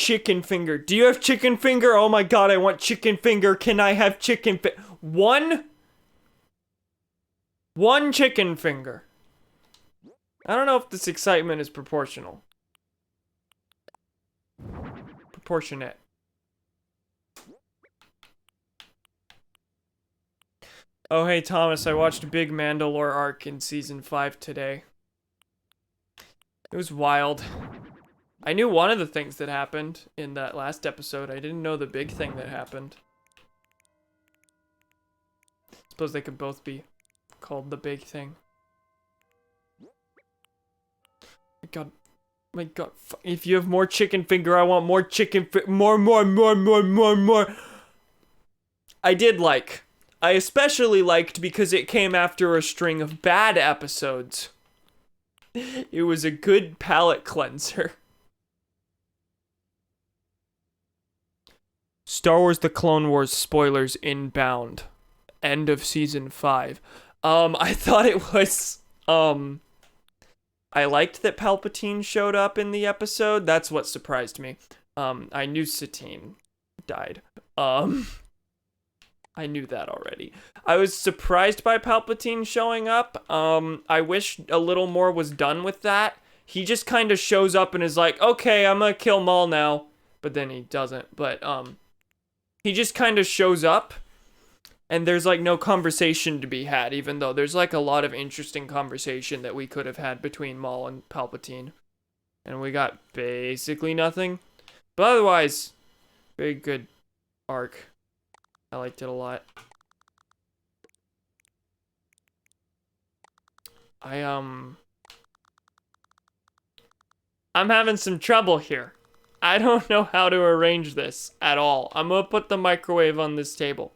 chicken finger. Do you have chicken finger? Oh my god, I want chicken finger. Can I have chicken finger? One chicken finger. I don't know if this excitement is proportional. Proportionate. Oh hey Thomas, I watched a big Mandalore arc in season 5 today. It was wild. I knew one of the things that happened in that last episode. I didn't know the big thing that happened. Suppose they could both be called the big thing. My god. If you have more chicken finger, I want more chicken more. I especially liked because it came after a string of bad episodes. It was a good palate cleanser. Star Wars The Clone Wars spoilers inbound. End of season 5. I thought it was, I liked that Palpatine showed up in the episode. That's what surprised me. I knew Satine died. I knew that already. I was surprised by Palpatine showing up. I wish a little more was done with that. He just kind of shows up and is like, okay, I'm gonna kill Maul now. But then he doesn't. But, he just kind of shows up. And there's like no conversation to be had, even though there's like a lot of interesting conversation that we could have had between Maul and Palpatine. And we got basically nothing. But otherwise, very good arc. I liked it a lot. I'm having some trouble here. I don't know how to arrange this at all. I'm gonna put the microwave on this table.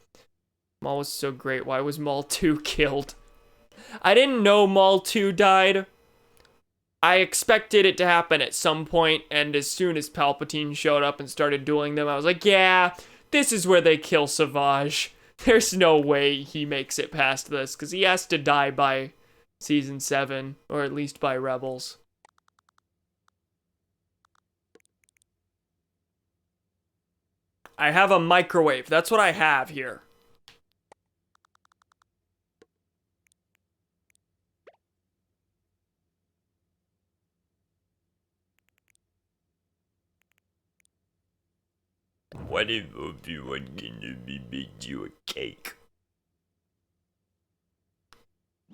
Maul was so great. Why was Maul 2 killed? I didn't know Maul 2 died. I expected it to happen at some point, and as soon as Palpatine showed up and started dueling them, I was like, yeah, this is where they kill Savage. There's no way he makes it past this, because he has to die by season 7, or at least by Rebels. I have a microwave. That's what I have here. What if everyone gonna make you a cake?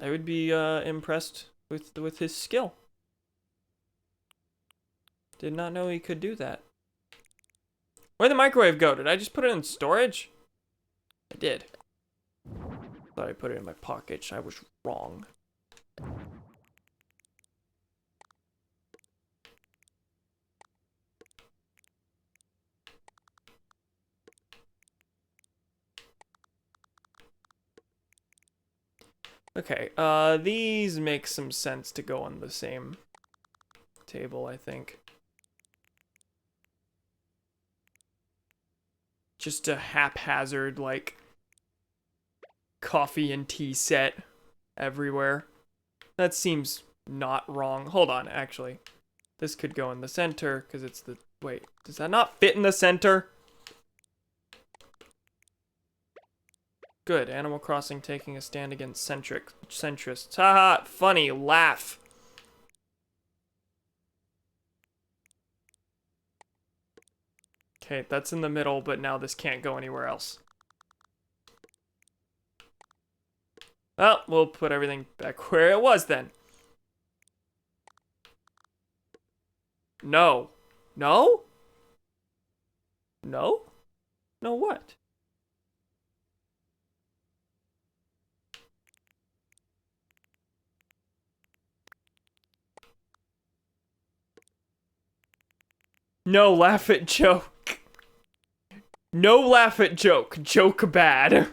I would be impressed with his skill. Did not know he could do that. Where'd the microwave go? Did I just put it in storage? I did. Thought I put it in my pocket. I was wrong. Okay, these make some sense to go on the same table, I think. Just a haphazard, like, coffee and tea set everywhere. That seems not wrong. Hold on, actually. This could go in the center, because it's the... Wait, does that not fit in the center? Good. Animal Crossing taking a stand against centrists. Haha, funny, laugh. Okay, that's in the middle, but now this can't go anywhere else. Well, we'll put everything back where it was then. No. No? No? No what? No laugh at joke. No laugh at joke. Joke bad.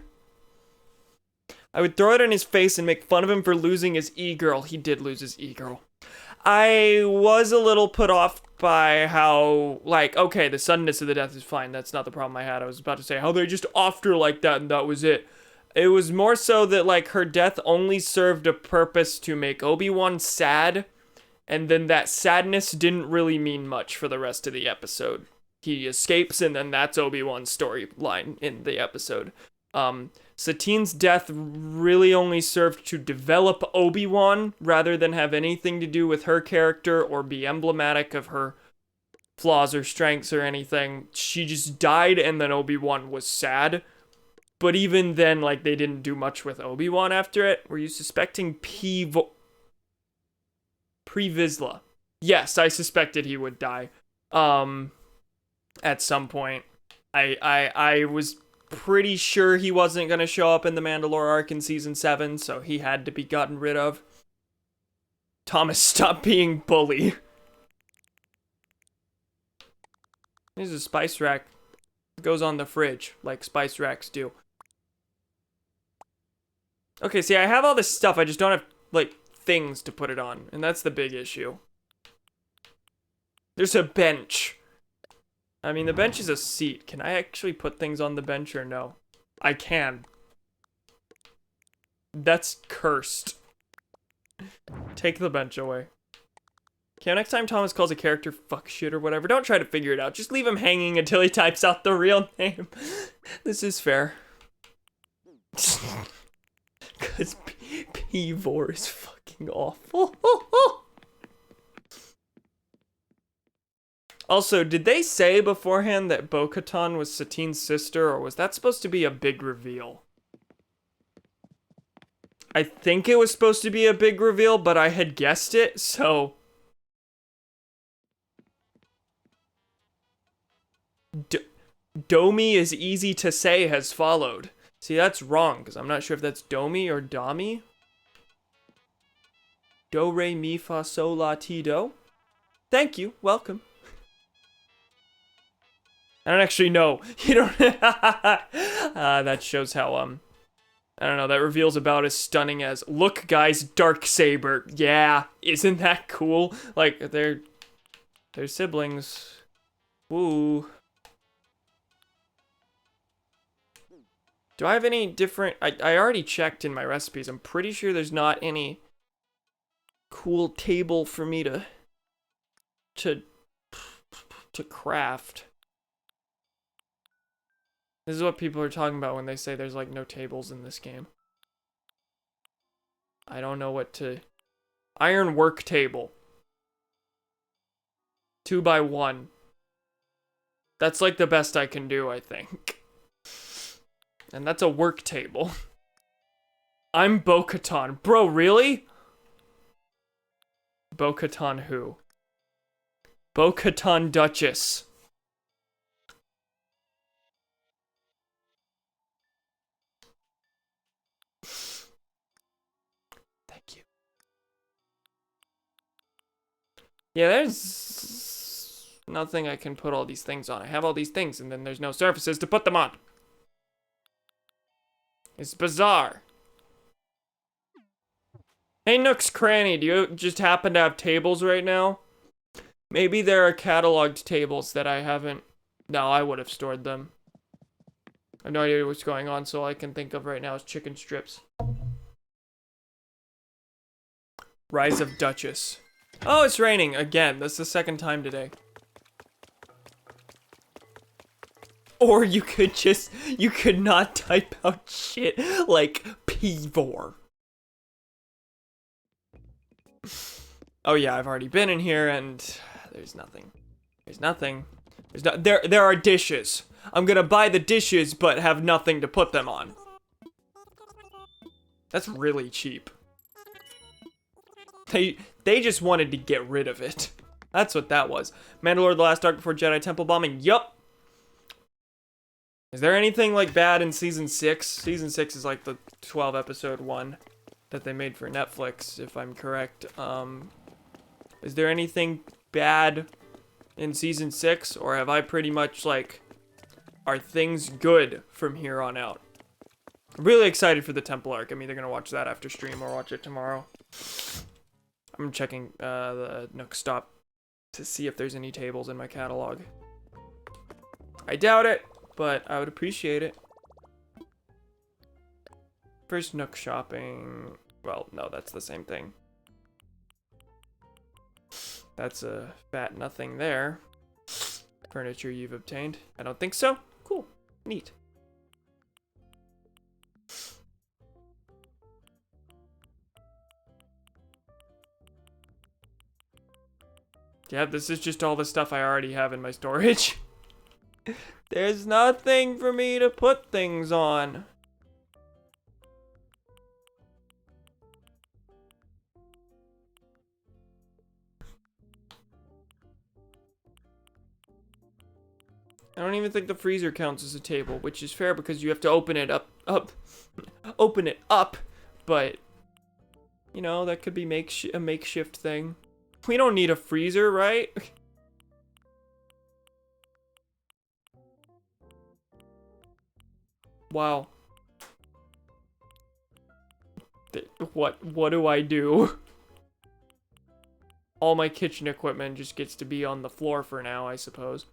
I would throw it in his face and make fun of him for losing his e-girl. He did lose his e-girl. I was a little put off by how, like, okay, the suddenness of the death is fine. That's not the problem I had. I was about to say how they just offed her like that and that was it. It was more so that, like, her death only served a purpose to make Obi-Wan sad. And then that sadness didn't really mean much for the rest of the episode. he escapes, and then that's Obi-Wan's storyline in the episode. Satine's death really only served to develop Obi-Wan rather than have anything to do with her character or be emblematic of her flaws or strengths or anything. She just died, and then Obi-Wan was sad. But even then, like, they didn't do much with Obi-Wan after it. Were you suspecting Pre-Vizsla? Yes, I suspected he would die. At some point. I was pretty sure he wasn't going to show up in the Mandalore arc in Season 7, so he had to be gotten rid of. Thomas, stop being bully. Here's a spice rack. It goes on the fridge, like spice racks do. Okay, see, I have all this stuff, I just don't have, like, things to put it on, and that's the big issue. There's a bench. I mean, the bench is a seat. Can I actually put things on the bench or no? I can. That's cursed. Take the bench away. Okay, next time Thomas calls a character fuck shit or whatever, don't try to figure it out. Just leave him hanging until he types out the real name. This is fair. Because P4 is fucking awful. Also, did they say beforehand that Bo-Katan was Satine's sister, or was that supposed to be a big reveal? I think it was supposed to be a big reveal, but I had guessed it, so... Domi is easy to say has followed. See, that's wrong, because I'm not sure if that's Domi or Dami. Do, re, mi, fa, sol, la, ti, do. Thank you. Welcome. I don't actually know. You don't... that shows how, I don't know, that reveal's about as stunning as, look, guys, Darksaber. Yeah, isn't that cool? Like, they're siblings. Woo. Do I have any different... I already checked in my recipes. I'm pretty sure there's not any cool table for me to craft. This is what people are talking about when they say there's, like, no tables in this game. I don't know what to... Iron work table. 2x1. That's, like, the best I can do, I think. And that's a work table. I'm Bo-Katan. Bro, really? Bo-Katan who? Bo-Katan Duchess. Thank you. Yeah, there's nothing I can put all these things on. I have all these things, and then there's no surfaces to put them on. It's bizarre. Hey, Nook's Cranny, do you just happen to have tables right now? Maybe there are cataloged tables that I haven't... No, I would have stored them. I have no idea what's going on, so all I can think of right now is chicken strips. Rise of Duchess. Oh, it's raining again. That's the second time today. Or you could not type out shit like P4. Oh yeah, I've already been in here and there's nothing. There's nothing. There are dishes. I'm gonna buy the dishes but have nothing to put them on. That's really cheap. They just wanted to get rid of it. That's what that was. Mandalore the Last Arc before Jedi Temple bombing. Yup. Is there anything, like, bad in Season 6? Season 6 is, like, the 12-episode one that they made for Netflix, if I'm correct. Is there anything bad in Season 6? Or have I pretty much, like, are things good from here on out? I'm really excited for the Temple arc. I'm either going to watch that after stream or watch it tomorrow. I'm checking the Nook Stop to see if there's any tables in my catalog. I doubt it. But I would appreciate it. First Nook shopping. Well, no, that's the same thing. That's a fat nothing there. furniture you've obtained. I don't think so. Cool. Neat. Yeah, this is just all the stuff I already have in my storage. There's nothing for me to put things on. I don't even think the freezer counts as a table, which is fair because you have to open it up, open it up, but, you know, that could be a makeshift thing. We don't need a freezer, right? Wow. What do I do? All my kitchen equipment just gets to be on the floor for now, I suppose.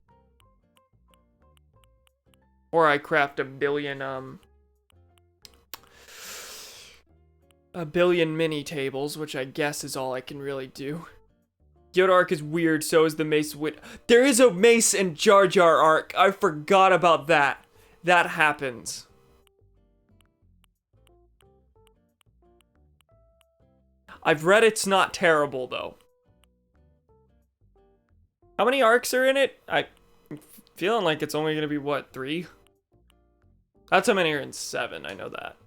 Or I craft a billion mini tables, which I guess is all I can really do. Yoda arc is weird, so is the Mace There is a Mace and Jar Jar arc. I forgot about that. That happens. I've read it's not terrible, though. How many arcs are in it? I'm feeling like it's only gonna be, what, 3? That's how many are in 7, I know that.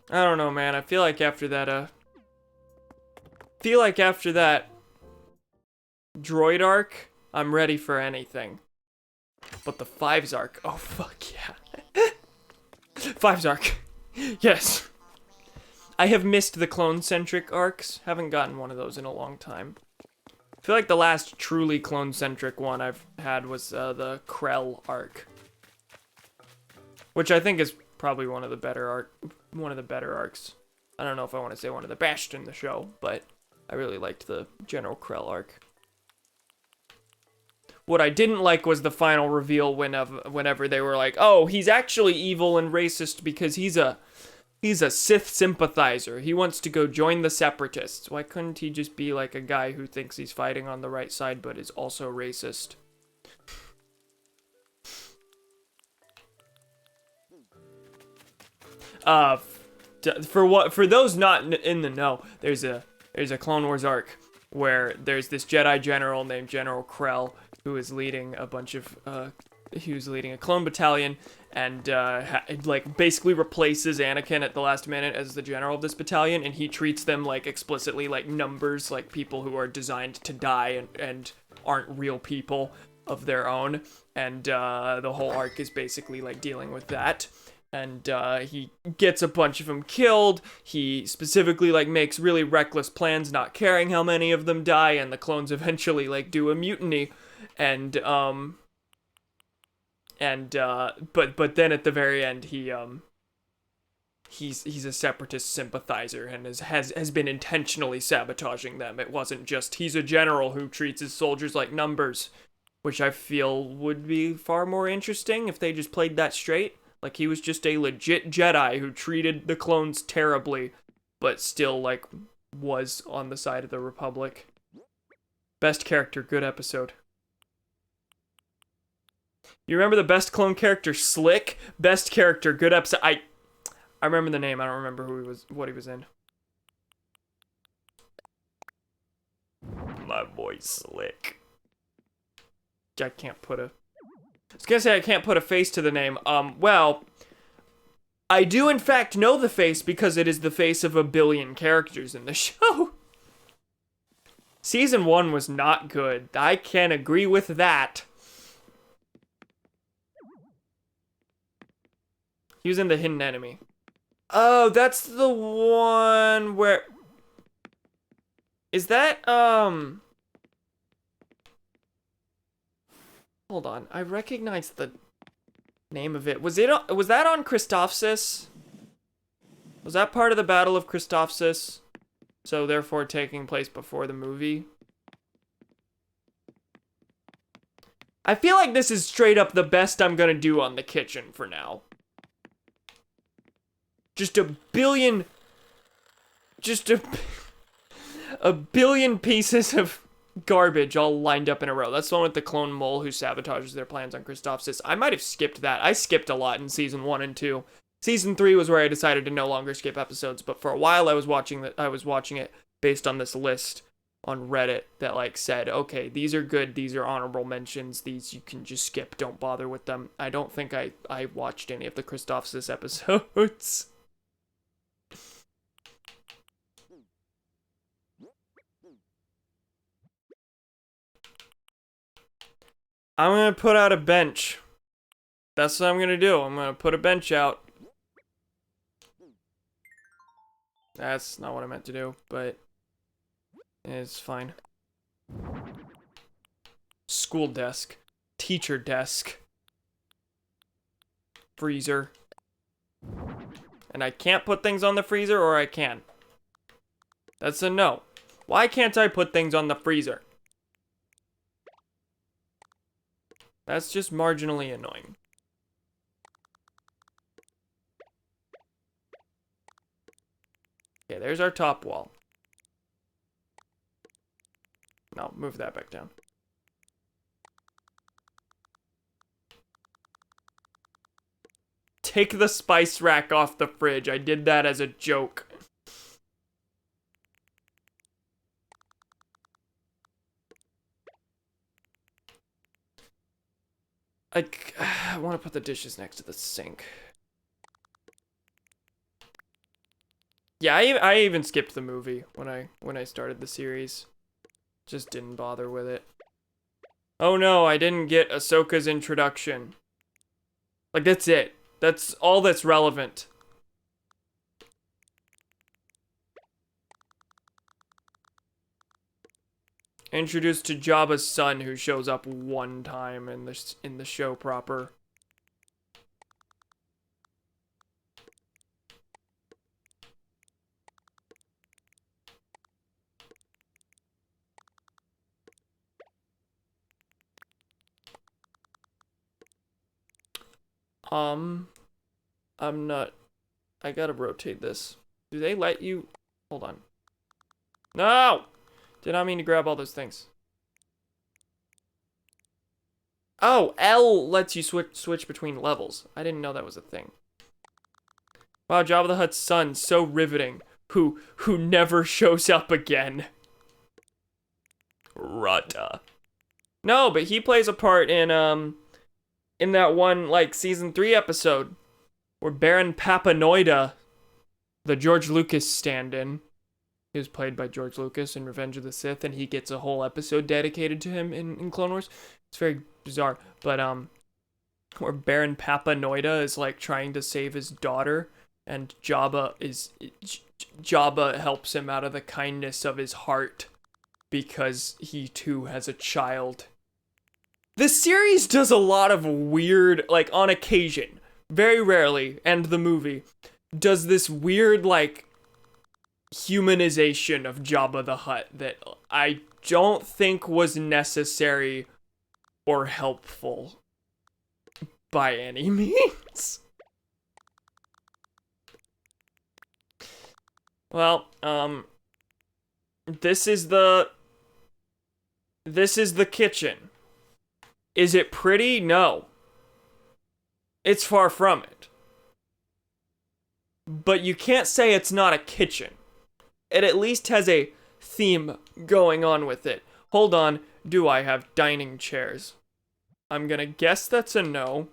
I don't know, man. I feel like after that, droid arc, I'm ready for anything. But the 5's arc, oh fuck yeah. 5's arc, yes. I have missed the clone-centric arcs. Haven't gotten one of those in a long time. I feel like the last truly clone-centric one I've had was the Krell arc. Which I think is probably one of the better arcs. I don't know if I want to say one of the best in the show, but I really liked the General Krell arc. What I didn't like was the final reveal whenever they were like, oh, he's actually evil and racist because he's a Sith sympathizer. He wants to go join the Separatists. Why couldn't he just be like a guy who thinks he's fighting on the right side but is also racist? For those not in the know, there's a Clone Wars arc where there's this Jedi general named General Krell who is leading a bunch of he was leading a clone battalion and like basically replaces Anakin at the last minute as the general of this battalion, and he treats them like explicitly like numbers, like people who are designed to die and aren't real people of their own, and the whole arc is basically like dealing with that. And he gets a bunch of them killed. He specifically like makes really reckless plans, not caring how many of them die, and the clones eventually like do a mutiny. And but then at the very end he's a separatist sympathizer and has been intentionally sabotaging them. It wasn't just he's a general who treats his soldiers like numbers, which I feel would be far more interesting if they just played that straight. Like, he was just a legit Jedi who treated the clones terribly, but still, like, was on the side of the Republic. Best character, good episode. You remember the best clone character, Slick? Best character, good episode. I remember the name. I don't remember what he was in. My boy, Slick. I can't put a... I was gonna say I can't put a face to the name. Well, I do in fact know the face because it is the face of a billion characters in the show. Season 1 was not good. I can agree with that. He was in The Hidden Enemy. Oh, that's the one where... Is that, Hold on, I recognize the name of it. Was that on Christophsis? Was that part of the Battle of Christophsis? So therefore taking place before the movie? I feel like this is straight up the best I'm gonna do on the kitchen for now. Just a billion pieces of garbage all lined up in a row. That's the one with the clone mole who sabotages their plans on Christophsis. I might have skipped that. I skipped a lot in season 1 and 2. Season 3 was where I decided to no longer skip episodes, but for a while I was watching it based on this list on Reddit that like said, okay, these are good, these are honorable mentions, these you can just skip, don't bother with them. I don't think I watched any of the Christophsis episodes. I'm gonna put out a bench. That's what I'm gonna do. I'm gonna put a bench out. That's not what I meant to do, but it's fine. School desk. Teacher desk. Freezer. And I can't put things on the freezer, or I can? That's a no. Why can't I put things on the freezer? That's just marginally annoying. Okay, there's our top wall. No, move that back down. Take the spice rack off the fridge. I did that as a joke. I want to put the dishes next to the sink. Yeah, I even skipped the movie when I started the series. Just didn't bother with it. Oh no, I didn't get Ahsoka's introduction. Like, that's it. That's all that's relevant. Introduced to Jabba's son, who shows up one time in the show proper. I'm not... I gotta rotate this. Do they let you... Hold on. No! Did not mean to grab all those things. Oh, L lets you switch between levels. I didn't know that was a thing. Wow, Jabba the Hutt's son, so riveting. Who never shows up again. Rutta. No, but he plays a part in that one, like, season 3 episode where Baron Papanoida, the George Lucas stand-in, he was played by George Lucas in Revenge of the Sith, and he gets a whole episode dedicated to him in Clone Wars. It's very bizarre, but where Baron Papanoida is like trying to save his daughter, and Jabba helps him out of the kindness of his heart because he too has a child. The series does a lot of weird, like, on occasion, very rarely, and the movie does this weird, like, humanization of Jabba the Hutt that I don't think was necessary or helpful by any means. Well, this is the kitchen. Is it pretty? No. It's far from it. But you can't say it's not a kitchen. It at least has a theme going on with it. Hold on, do I have dining chairs? I'm gonna guess that's a no.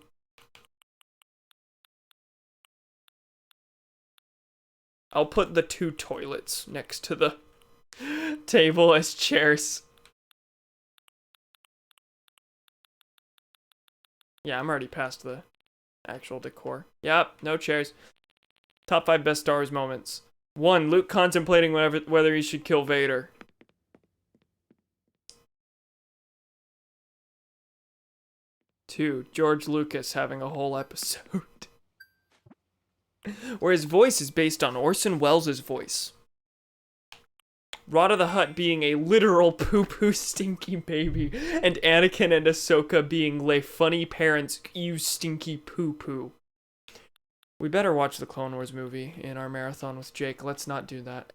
I'll put the 2 toilets next to the table as chairs. Yeah, I'm already past the actual decor. Yep, no chairs. Top 5 best Star Wars moments. 1. Luke contemplating whether he should kill Vader. 2. George Lucas having a whole episode. Where his voice is based on Orson Welles' voice. Rada the Hutt being a literal poo-poo stinky baby, and Anakin and Ahsoka being les funny parents, you stinky poo-poo. We better watch the Clone Wars movie in our marathon with Jake. Let's not do that.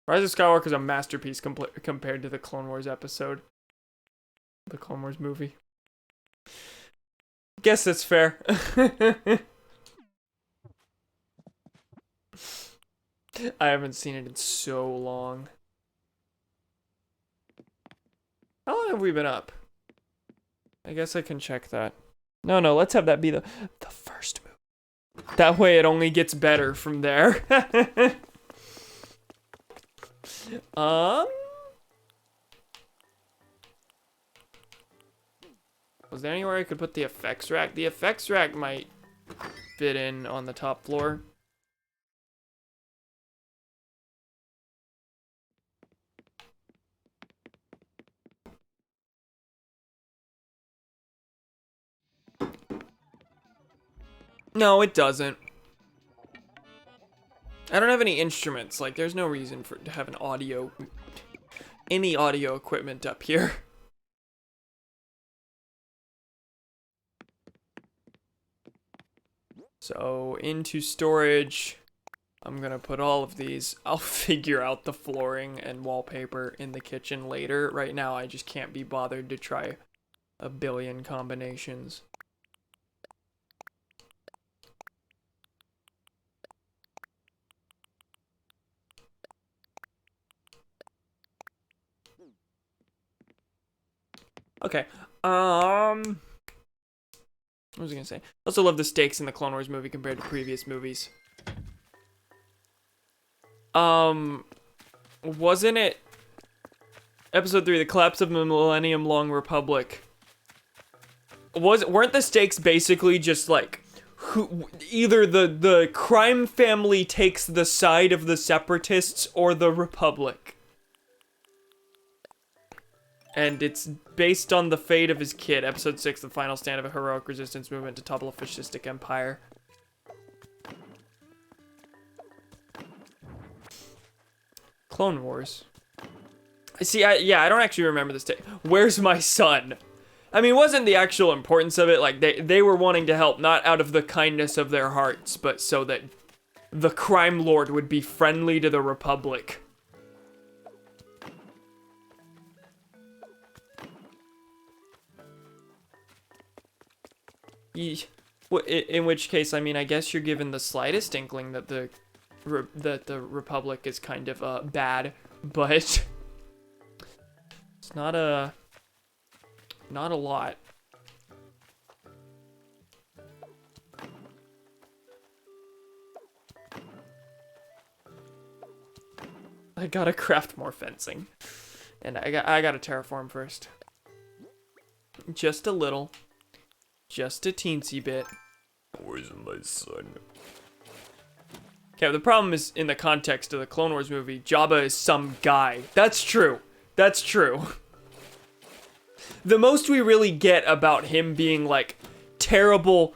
Rise of Skywalker is a masterpiece compared to the Clone Wars episode. The Clone Wars movie. Guess that's fair. I haven't seen it in so long. How long have we been up? I guess I can check that. No, let's have that be the first movie. That way it only gets better from there. Was there anywhere I could put the effects rack? The effects rack might fit in on the top floor. No, it doesn't. I don't have any instruments. Like, there's no reason to have any audio equipment up here. So, into storage, I'm gonna put all of these. I'll figure out the flooring and wallpaper in the kitchen later. Right now, I just can't be bothered to try a billion combinations. Okay, what was I gonna say? I also love the stakes in the Clone Wars movie compared to previous movies. Wasn't it Episode 3, The Collapse of the Millennium Long Republic? Weren't the stakes basically just like either the crime family takes the side of the separatists or the Republic? And it's based on the fate of his kid. Episode 6, the final stand of a heroic resistance movement to topple a fascistic empire. Clone Wars. See, I don't actually remember this day. Where's my son? I mean, it wasn't the actual importance of it. Like, they were wanting to help, not out of the kindness of their hearts, but so that the crime lord would be friendly to the Republic. In which case, I mean, I guess you're given the slightest inkling that the Republic is kind of bad, but it's not a lot. I gotta craft more fencing, and I gotta terraform first. Just a little. Just a teensy bit. Where's my son? Okay, the problem is in the context of the Clone Wars movie, Jabba is some guy. That's true. That's true. The most we really get about him being like terrible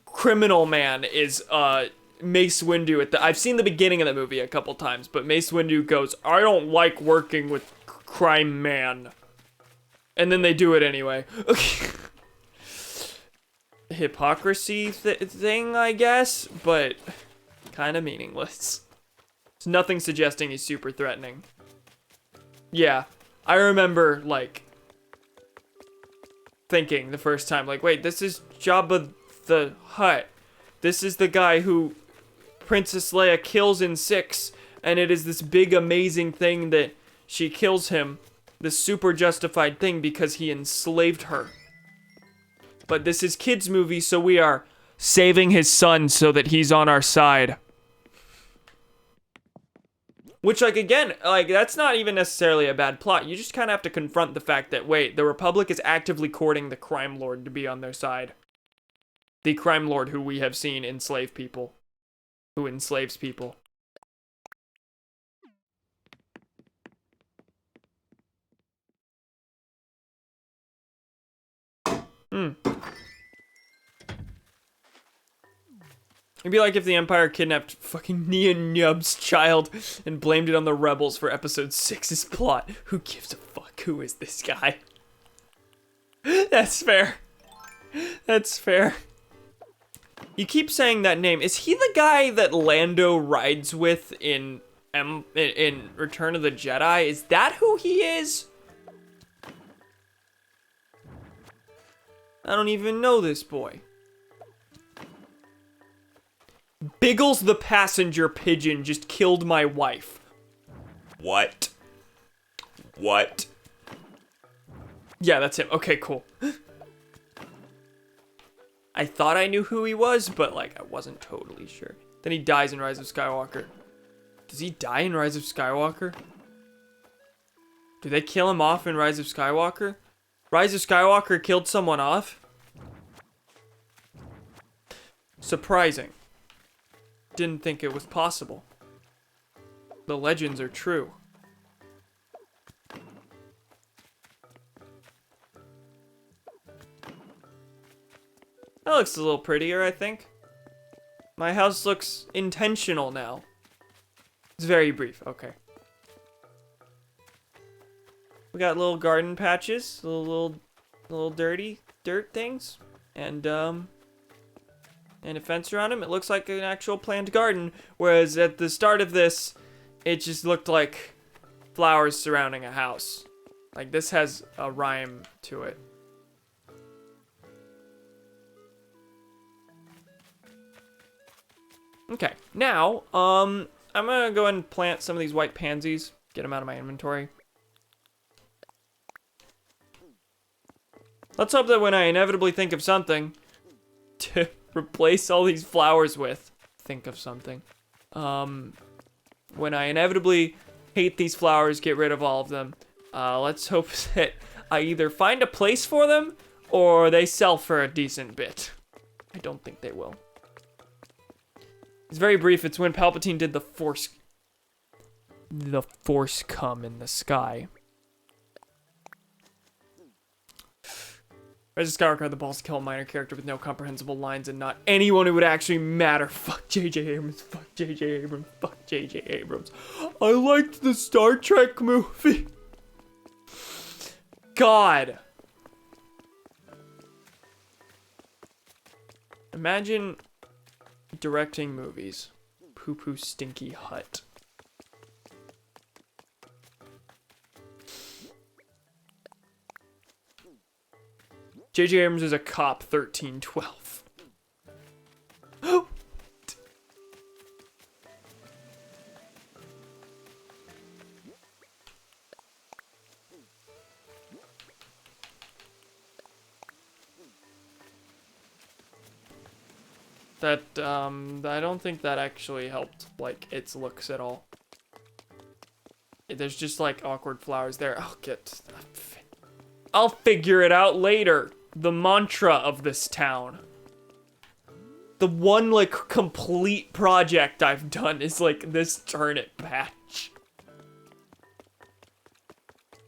criminal man is Mace Windu I've seen the beginning of the movie a couple times, but Mace Windu goes, "I don't like working with crime man." And then they do it anyway. Hypocrisy thing, I guess, but kind of meaningless. There's nothing suggesting he's super threatening. Yeah, I remember, like, thinking the first time, like, wait, this is Jabba the Hutt. This is the guy who Princess Leia kills in 6, and it is this big, amazing thing that she kills him. This super justified thing because he enslaved her. But this is kids' movie, so we are saving his son so that he's on our side. Which, like, again, like, that's not even necessarily a bad plot. You just kind of have to confront the fact that, wait, the Republic is actively courting the crime lord to be on their side. The crime lord who we have seen enslave people. Who enslaves people. It'd be like if the Empire kidnapped fucking Nia Nub's child and blamed it on the rebels for episode 6's plot. Who gives a fuck? Who is this guy? That's fair. That's fair. You keep saying that name. Is he the guy that Lando rides with in Return of the Jedi? Is that who he is? I don't even know this boy. Biggles the passenger pigeon just killed my wife. What? What? Yeah, that's him. Okay, cool. I thought I knew who he was, but like I wasn't totally sure. Then he dies in Rise of Skywalker. Does he die in Rise of Skywalker? Do they kill him off in Rise of Skywalker? Rise of Skywalker killed someone off? Surprising. Didn't think it was possible. The legends are true. That looks a little prettier, I think. My house looks intentional now. It's very brief, okay. We got little garden patches, little dirty dirt things, and a fence around them. It looks like an actual planned garden, whereas at the start of this, it just looked like flowers surrounding a house. Like this has a rhyme to it. Okay, now, I'm gonna go ahead and plant some of these white pansies, get them out of my inventory. Let's hope that when I inevitably think of something to replace all these flowers with, think of something. When I inevitably hate these flowers, get rid of all of them, let's hope that I either find a place for them or they sell for a decent bit. I don't think they will. It's very brief. It's when Palpatine did the Force come in the sky. Rise of Skywalker had the balls to kill a minor character with no comprehensible lines and not anyone who would actually matter. Fuck J.J. Abrams. Fuck J.J. Abrams. Fuck J.J. Abrams. I liked the Star Trek movie. God. Imagine directing movies. Poo poo stinky hut. J.J. Abrams is a cop 1312. That, I don't think that actually helped, like, its looks at all. There's just, like, awkward flowers there. I'll figure it out later. The mantra of this town. The one, like, complete project I've done is, like, this turnip patch.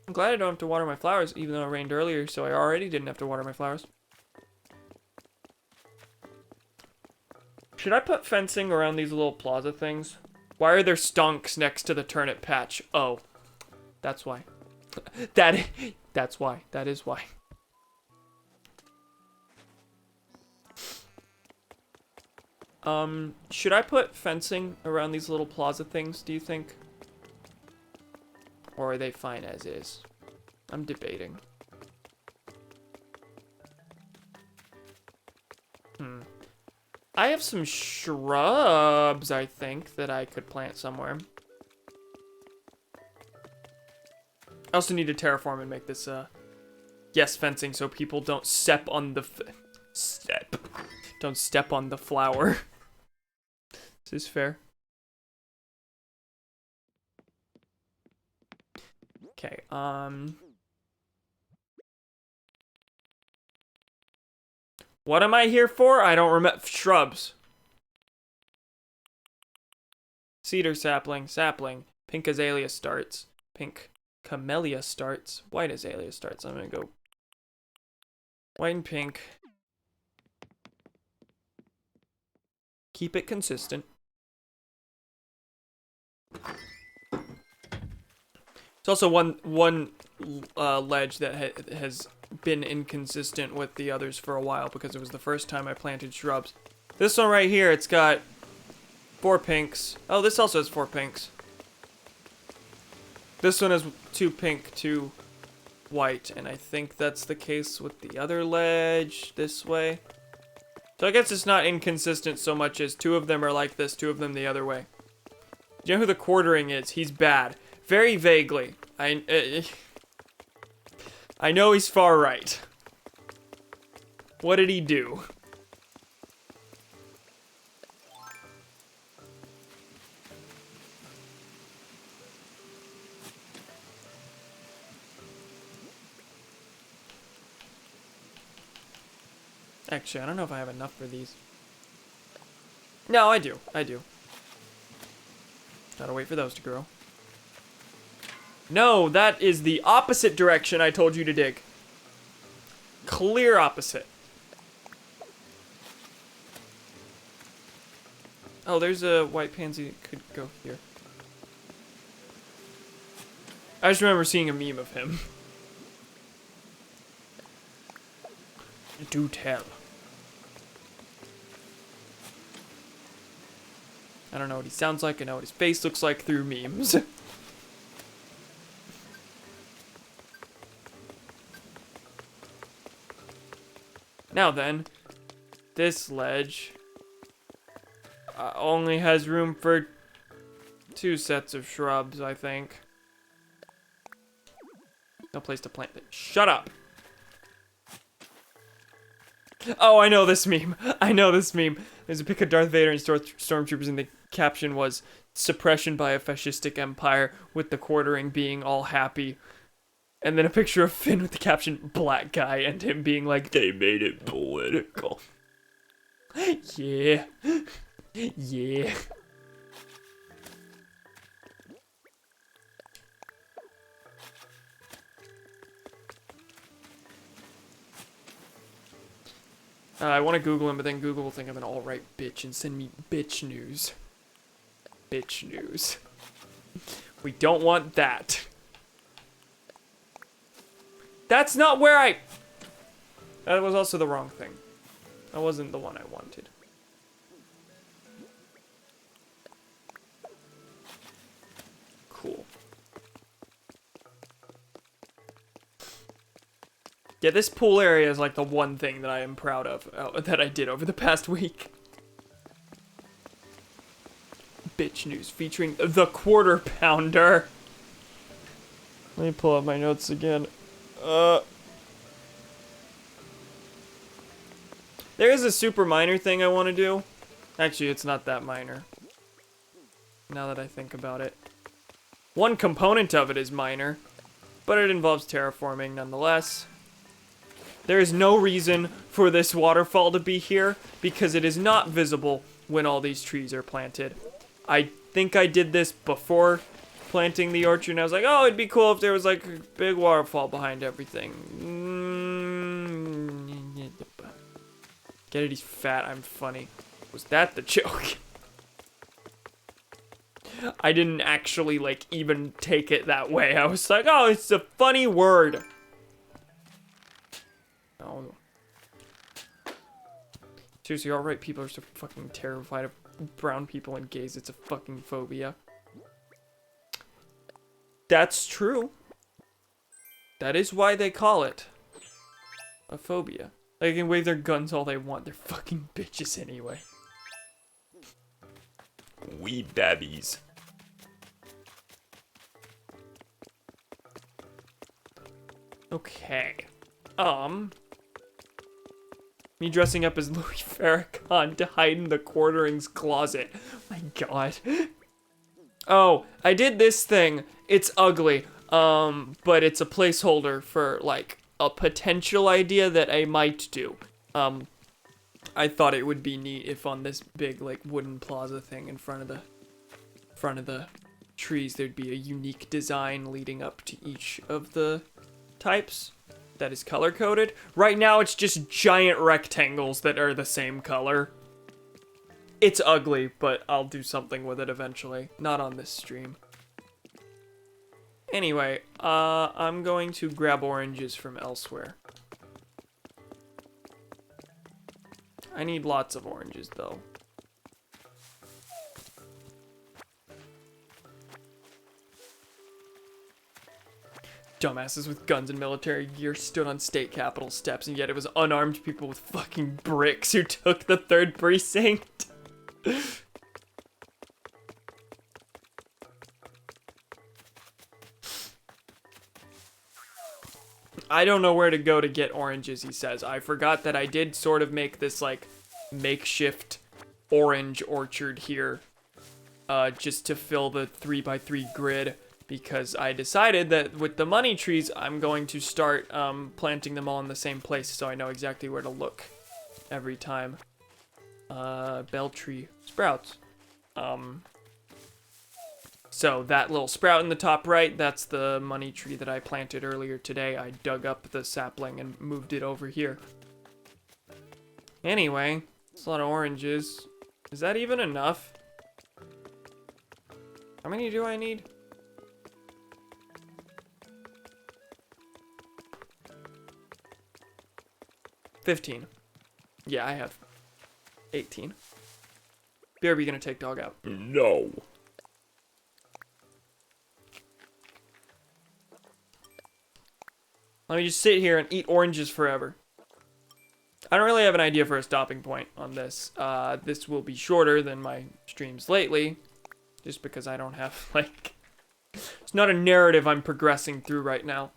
I'm glad I don't have to water my flowers, even though it rained earlier, so I already didn't have to water my flowers. Should I put fencing around these little plaza things? Why are there stonks next to the turnip patch? Oh, that's why. That's why. That is why. Should I put fencing around these little plaza things, do you think? Or are they fine as is? I'm debating. I have some shrubs, I think, that I could plant somewhere. I also need to terraform and make this, yes, fencing so people don't step on the don't step on the flower. This is fair. Okay, what am I here for? I don't remember. Shrubs. Cedar sapling, sapling. Pink azalea starts. Pink camellia starts. White azalea starts. I'm gonna go white and pink. Keep it consistent. It's also one ledge that has been inconsistent with the others for a while because it was the first time I planted shrubs. This one right here, it's got 4 pinks. Oh, this also has 4 pinks. This one has 2 pink, 2 white, and I think that's the case with the other ledge this way. So I guess it's not inconsistent so much as 2 of them are like this, 2 of them the other way. Do you know who the quartering is? He's bad. Very vaguely. I know he's far right. What did he do? Actually, I don't know if I have enough for these. No, I do. I do. Gotta wait for those to grow. No, that is the opposite direction I told you to dig. Clear opposite. Oh, there's a white pansy that could go here. I just remember seeing a meme of him. Do tell. I don't know what he sounds like, I know what his face looks like through memes. Now then, this ledge only has room for 2 sets of shrubs, I think. No place to plant it. Shut up! Oh, I know this meme. I know this meme. There's a pic of Darth Vader and stormtroopers, and the caption was, "Suppression by a fascistic empire," with the quartering being all happy. And then a picture of Finn with the caption, "Black guy," and him being like, "They made it political." Yeah. Yeah. I want to Google him, but then Google will think I'm an alt-right bitch and send me bitch news. Bitch news. We don't want that. That's not where I... That was also the wrong thing. That wasn't the one I wanted. Cool. Yeah, this pool area is like the one thing that I am proud of, that I did over the past week. Bitch news featuring the Quarter Pounder. Let me pull up my notes again. There is a super minor thing I want to do. Actually, it's not that minor. Now that I think about it. One component of it is minor, but it involves terraforming nonetheless. There is no reason for this waterfall to be here because it is not visible when all these trees are planted. I think I did this before planting the orchard, and I was like, oh, it'd be cool if there was like a big waterfall behind everything. Get it, he's fat, I'm funny. Was that the joke? I didn't actually like even take it that way. I was like, oh, it's a funny word. No. Seriously, alright people are so fucking terrified of brown people and gays. It's a fucking phobia. That's true. That is why they call it a phobia. They can wave their guns all they want. They're fucking bitches anyway. We babbies. Okay. Me dressing up as Louis Farrakhan to hide in the quartering's closet. My god. Oh, I did this thing. It's ugly. But it's a placeholder for, like, a potential idea that I might do. I thought it would be neat if on this big, like, wooden plaza thing in front of the trees, there'd be a unique design leading up to each of the types that is color-coded. Right now, it's just giant rectangles that are the same color. It's ugly, but I'll do something with it eventually. Not on this stream. Anyway, I'm going to grab oranges from elsewhere. I need lots of oranges, though. Dumbasses with guns and military gear stood on state capitol steps, and yet it was unarmed people with fucking bricks who took the 3rd precinct. I don't know where to go to get oranges, he says. I forgot that I did sort of make this, like, makeshift orange orchard here, just to fill the 3x3 grid, because I decided that with the money trees, I'm going to start planting them all in the same place, so I know exactly where to look every time. Bell tree sprouts. So that little sprout in the top right, that's the money tree that I planted earlier today. I dug up the sapling and moved it over here. Anyway, it's a lot of oranges. Is that even enough? How many do I need? $15. Yeah, I have 18. BRB gonna take dog out. No. Let me just sit here and eat oranges forever. I don't really have an idea for a stopping point on this. This will be shorter than my streams lately, just because I don't have, like... It's not a narrative I'm progressing through right now.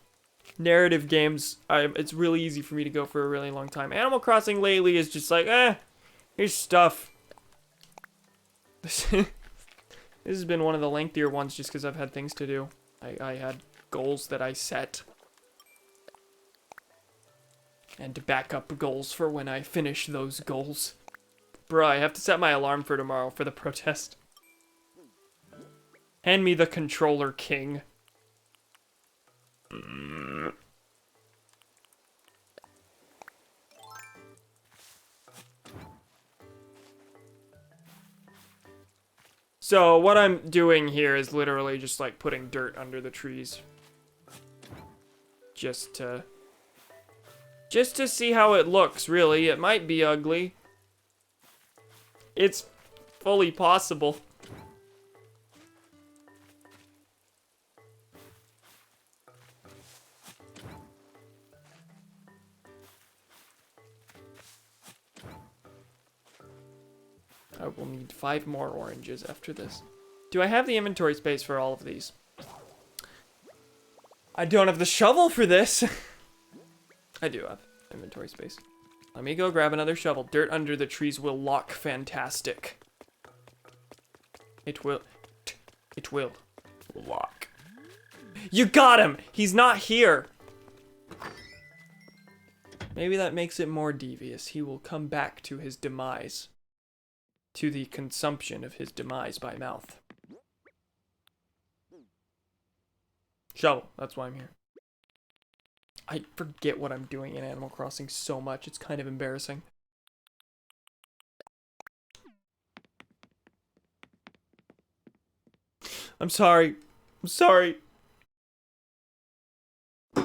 Narrative games, it's really easy for me to go for a really long time. Animal Crossing lately is just like, here's stuff. This has been one of the lengthier ones just because I've had things to do. I had goals that I set. And backup goals for when I finish those goals. Bruh, I have to set my alarm for tomorrow for the protest. Hand me the controller, king. So what I'm doing here is literally just like putting dirt under the trees. Just to see how it looks, really. It might be ugly. It's fully possible. I will need 5 more oranges after this. Do I have the inventory space for all of these? I don't have the shovel for this. I do have inventory space. Let me go grab another shovel. Dirt under the trees will lock fantastic. It will lock. You got him! He's not here! Maybe that makes it more devious. He will come back to his demise. To the consumption of his demise by mouth. Shovel, that's why I'm here. I forget what I'm doing in Animal Crossing so much, it's kind of embarrassing. I'm sorry. I'm sorry.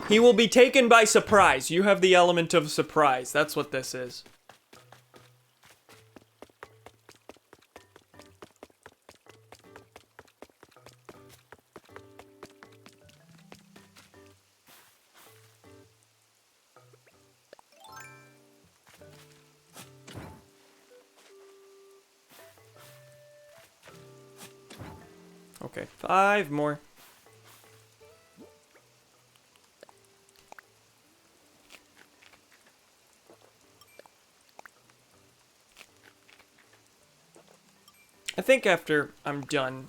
He will be taken by surprise. You have the element of surprise. That's what this is. Okay, 5 more. I think after I'm done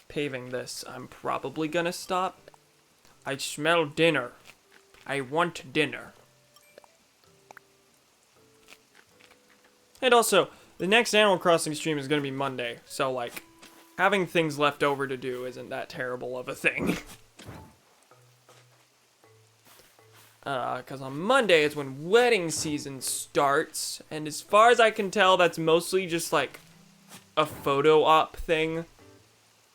paving this, I'm probably gonna stop. I smell dinner. I want dinner. And also, the next Animal Crossing stream is gonna be Monday, so like, having things left over to do isn't that terrible of a thing. Because on Monday is when wedding season starts, and as far as I can tell, that's mostly just like a photo op thing.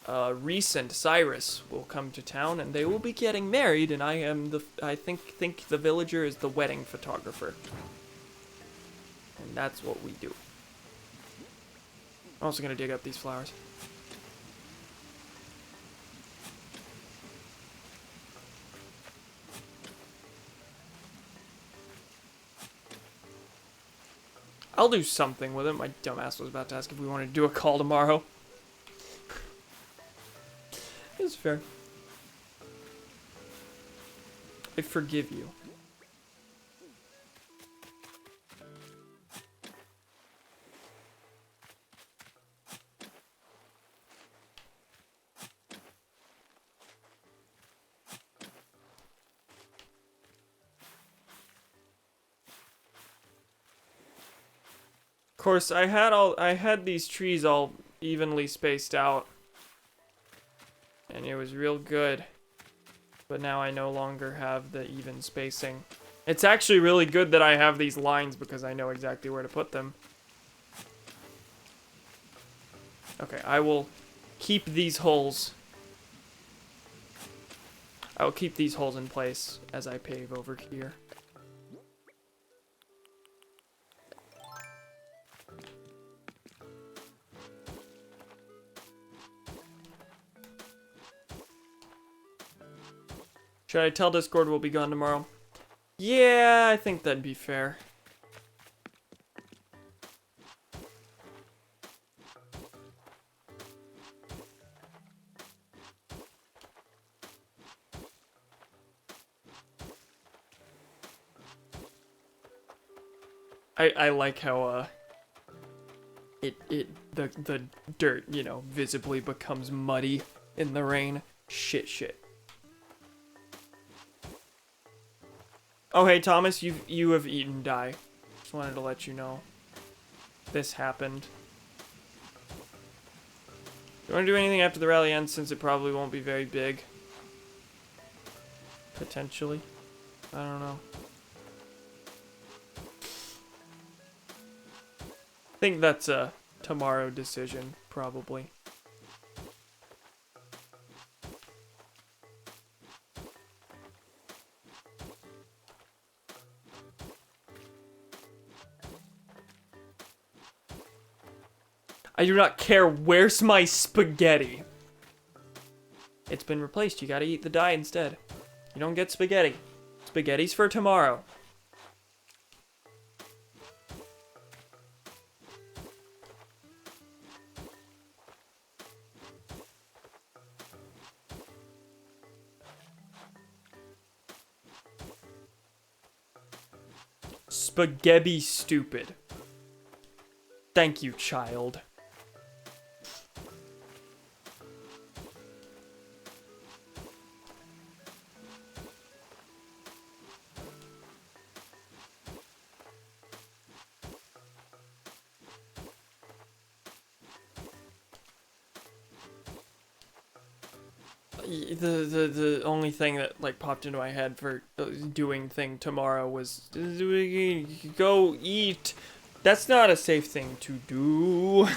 Reese and Cyrus will come to town, and they will be getting married, and I think the villager is the wedding photographer. And And that's what we do. I'm also gonna dig up these flowers. I'll do something with it. My dumbass was about to ask if we wanted to do a call tomorrow. It's fair. I forgive you. Of course, I had these trees all evenly spaced out, and it was real good. But now I no longer have the even spacing. It's actually really good that I have these lines because I know exactly where to put them. Okay, I will keep these holes. I will keep these holes in place as I pave over here. Should I tell Discord we'll be gone tomorrow? Yeah, I think that'd be fair. I like how the dirt, you know, visibly becomes muddy in the rain. Shit. Oh hey Thomas, you have eaten dye. Just wanted to let you know this happened. You want to do anything after the rally ends, since it probably won't be very big? Potentially. I don't know. I think that's a tomorrow decision, probably. I do not care. Where's my spaghetti? It's been replaced. You gotta eat the dye instead. You don't get spaghetti. Spaghetti's for tomorrow. Spaghetti stupid. Thank you, child. The only thing that like popped into my head for doing thing tomorrow was go eat. That's not a safe thing to do.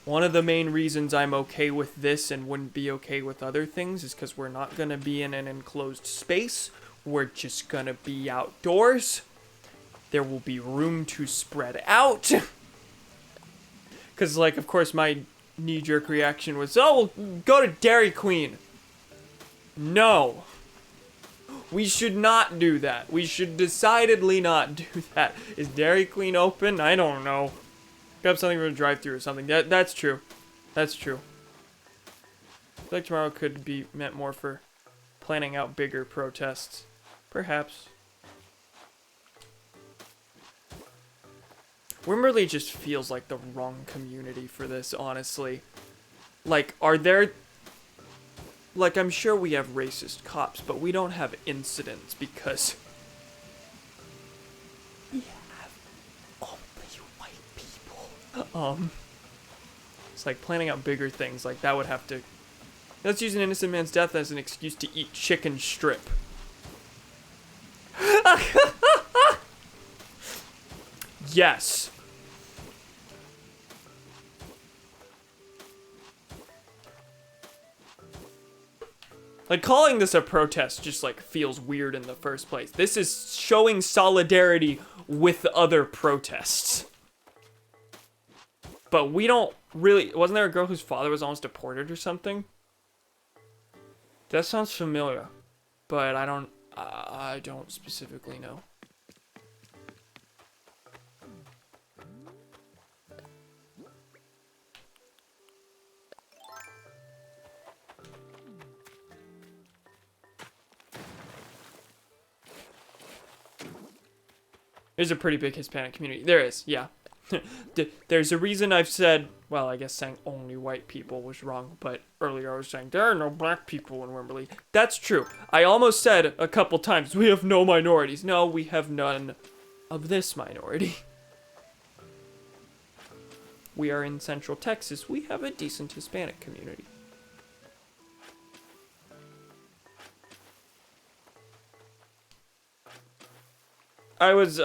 One of the main reasons I'm okay with this and wouldn't be okay with other things is because we're not gonna be in an enclosed space. We're just gonna be outdoors. There will be room to spread out. Because, like, of course, my knee-jerk reaction was, oh, we'll go to Dairy Queen. No. We should not do that. We should decidedly not do that. Is Dairy Queen open? I don't know. Grab something from a drive-thru or something. That's true. That's true. I feel like tomorrow could be meant more for planning out bigger protests. Perhaps. Wimberley just feels like the wrong community for this, honestly. Like, are there... Like, I'm sure we have racist cops, but we don't have incidents because... we have only white people. It's like planning out bigger things, like that would have to... Let's use an innocent man's death as an excuse to eat chicken strip. Yes. Like, calling this a protest just, like, feels weird in the first place. This is showing solidarity with other protests. But we don't really... Wasn't there a girl whose father was almost deported or something? That sounds familiar. But I don't specifically know. There's a pretty big Hispanic community. There is, yeah. There's a reason I've said, well, I guess saying only white people was wrong, but earlier I was saying there are no black people in Wimberley. That's true. I almost said a couple times, we have no minorities. No, we have none of this minority. We are in Central Texas. We have a decent Hispanic community. I was,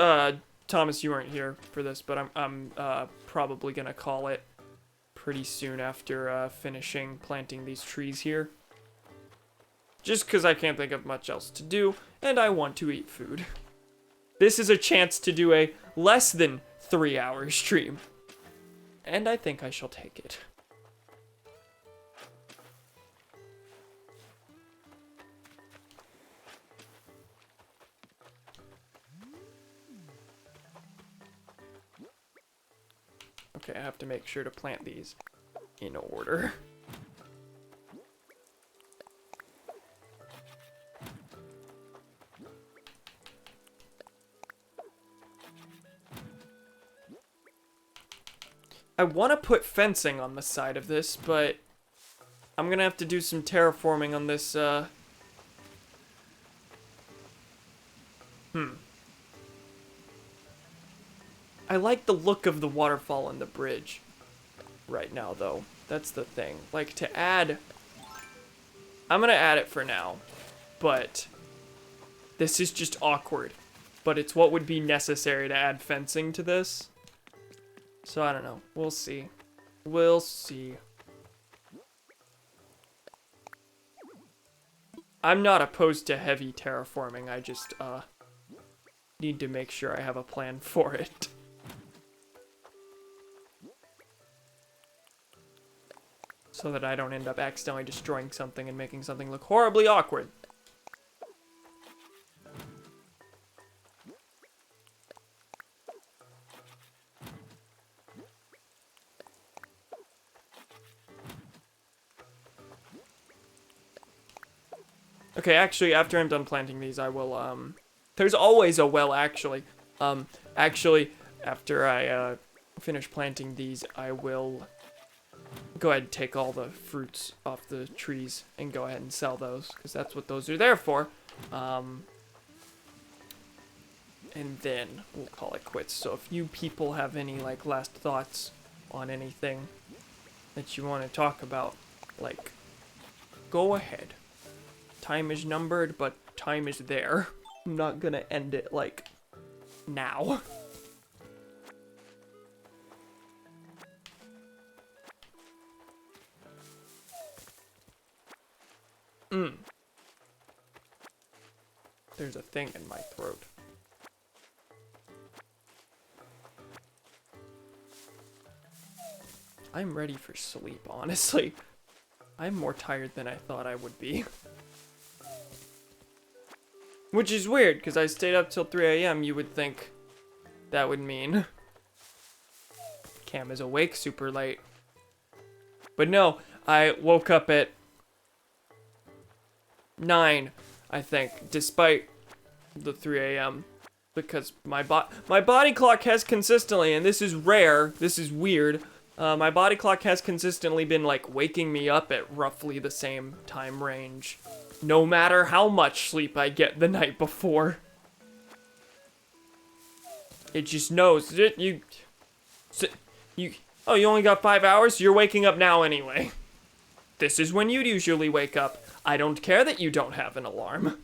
Thomas, you weren't here for this, but I'm probably gonna call it pretty soon after, finishing planting these trees here. Just because I can't think of much else to do, and I want to eat food. This is a chance to do a less than 3-hour stream. And I think I shall take it. Okay, I have to make sure to plant these in order. I want to put fencing on the side of this, but I'm gonna have to do some terraforming on this, I like the look of the waterfall and the bridge right now, though. That's the thing. Like, to add... I'm gonna add it for now, but this is just awkward. But it's what would be necessary to add fencing to this. So, I don't know. We'll see. We'll see. I'm not opposed to heavy terraforming. I just, need to make sure I have a plan for it. So that I don't end up accidentally destroying something and making something look horribly awkward. Okay, actually, after I'm done planting these, I will, there's always a well, actually. Actually, after I, finish planting these, I will go ahead and take all the fruits off the trees and go ahead and sell those, because that's what those are there for. And then we'll call it quits. So if you people have any, like, last thoughts on anything that you want to talk about, like, go ahead. Time is numbered, but time is there. I'm not gonna end it, like, now. There's a thing in my throat. I'm ready for sleep, honestly. I'm more tired than I thought I would be. Which is weird, because I stayed up till 3 a.m. You would think that would mean Cam is awake super late. But no, I woke up at 9, I think, despite the 3 a.m. Because my body clock has consistently, and this is rare, this is weird, my body clock has consistently been, like, waking me up at roughly the same time range, no matter how much sleep I get the night before. It just knows it. Oh, you only got 5 hours? You're waking up now anyway. This is when you'd usually wake up. I don't care that you don't have an alarm.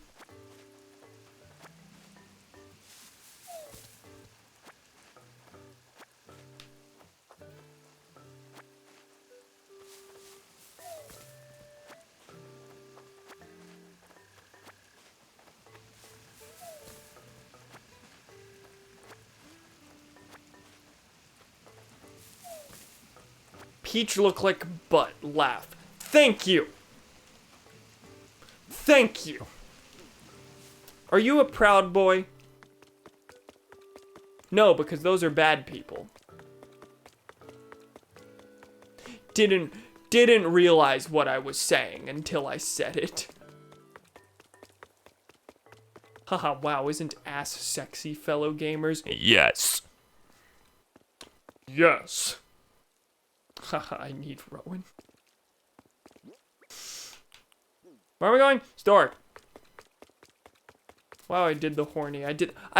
Peach look like butt? Laugh. Thank you. Thank you. Are you a proud boy? No, because those are bad people. Didn't realize what I was saying until I said it. Haha, wow, isn't ass sexy, fellow gamers? Yes. Yes. Haha, I need Rowan. Where are we going? Store. Wow, I did the horny. I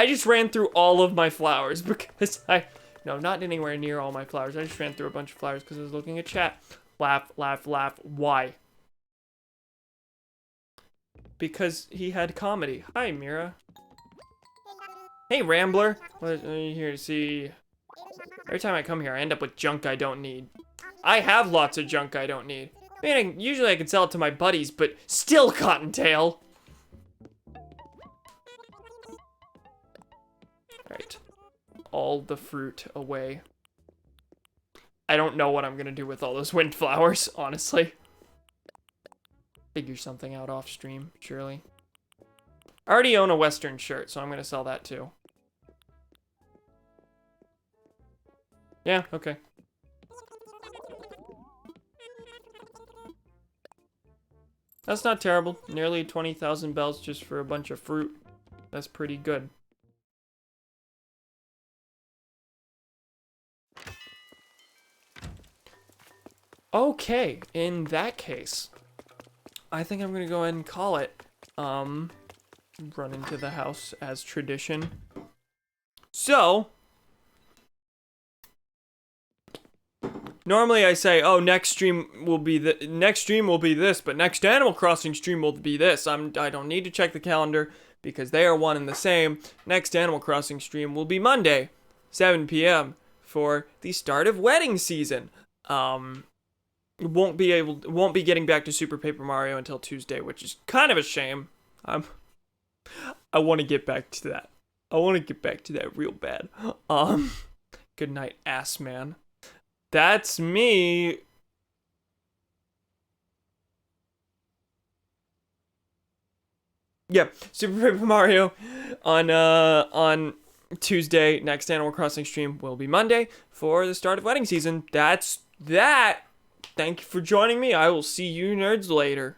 just ran through all of my flowers because no, not anywhere near all my flowers. I just ran through a bunch of flowers because I was looking at chat. Laugh, laugh, laugh. Why? Because he had comedy. Hi, Mira. Hey, Rambler. What are you here to see? Every time I come here, I end up with junk I don't need. I have lots of junk I don't need. I mean, usually I can sell it to my buddies, but still, Cottontail. Alright. All the fruit away. I don't know what I'm gonna do with all those windflowers, honestly. Figure something out off stream, surely. I already own a Western shirt, so I'm gonna sell that too. Yeah, okay. That's not terrible. Nearly 20,000 bells just for a bunch of fruit. That's pretty good. Okay, in that case, I think I'm gonna go ahead and call it. Run into the house as tradition. So, normally I say, oh, next stream will be this, but next Animal Crossing stream will be this. I don't need to check the calendar because they are one and the same. Next Animal Crossing stream will be Monday, 7 p.m. for the start of wedding season. Won't be getting back to Super Paper Mario until Tuesday, which is kind of a shame. I want to get back to that. I want to get back to that real bad. Good night, ass man. That's me. Yeah, Super Paper Mario on Tuesday. Next Animal Crossing stream will be Monday for the start of wedding season. That's that. Thank you for joining me. I will see you nerds later.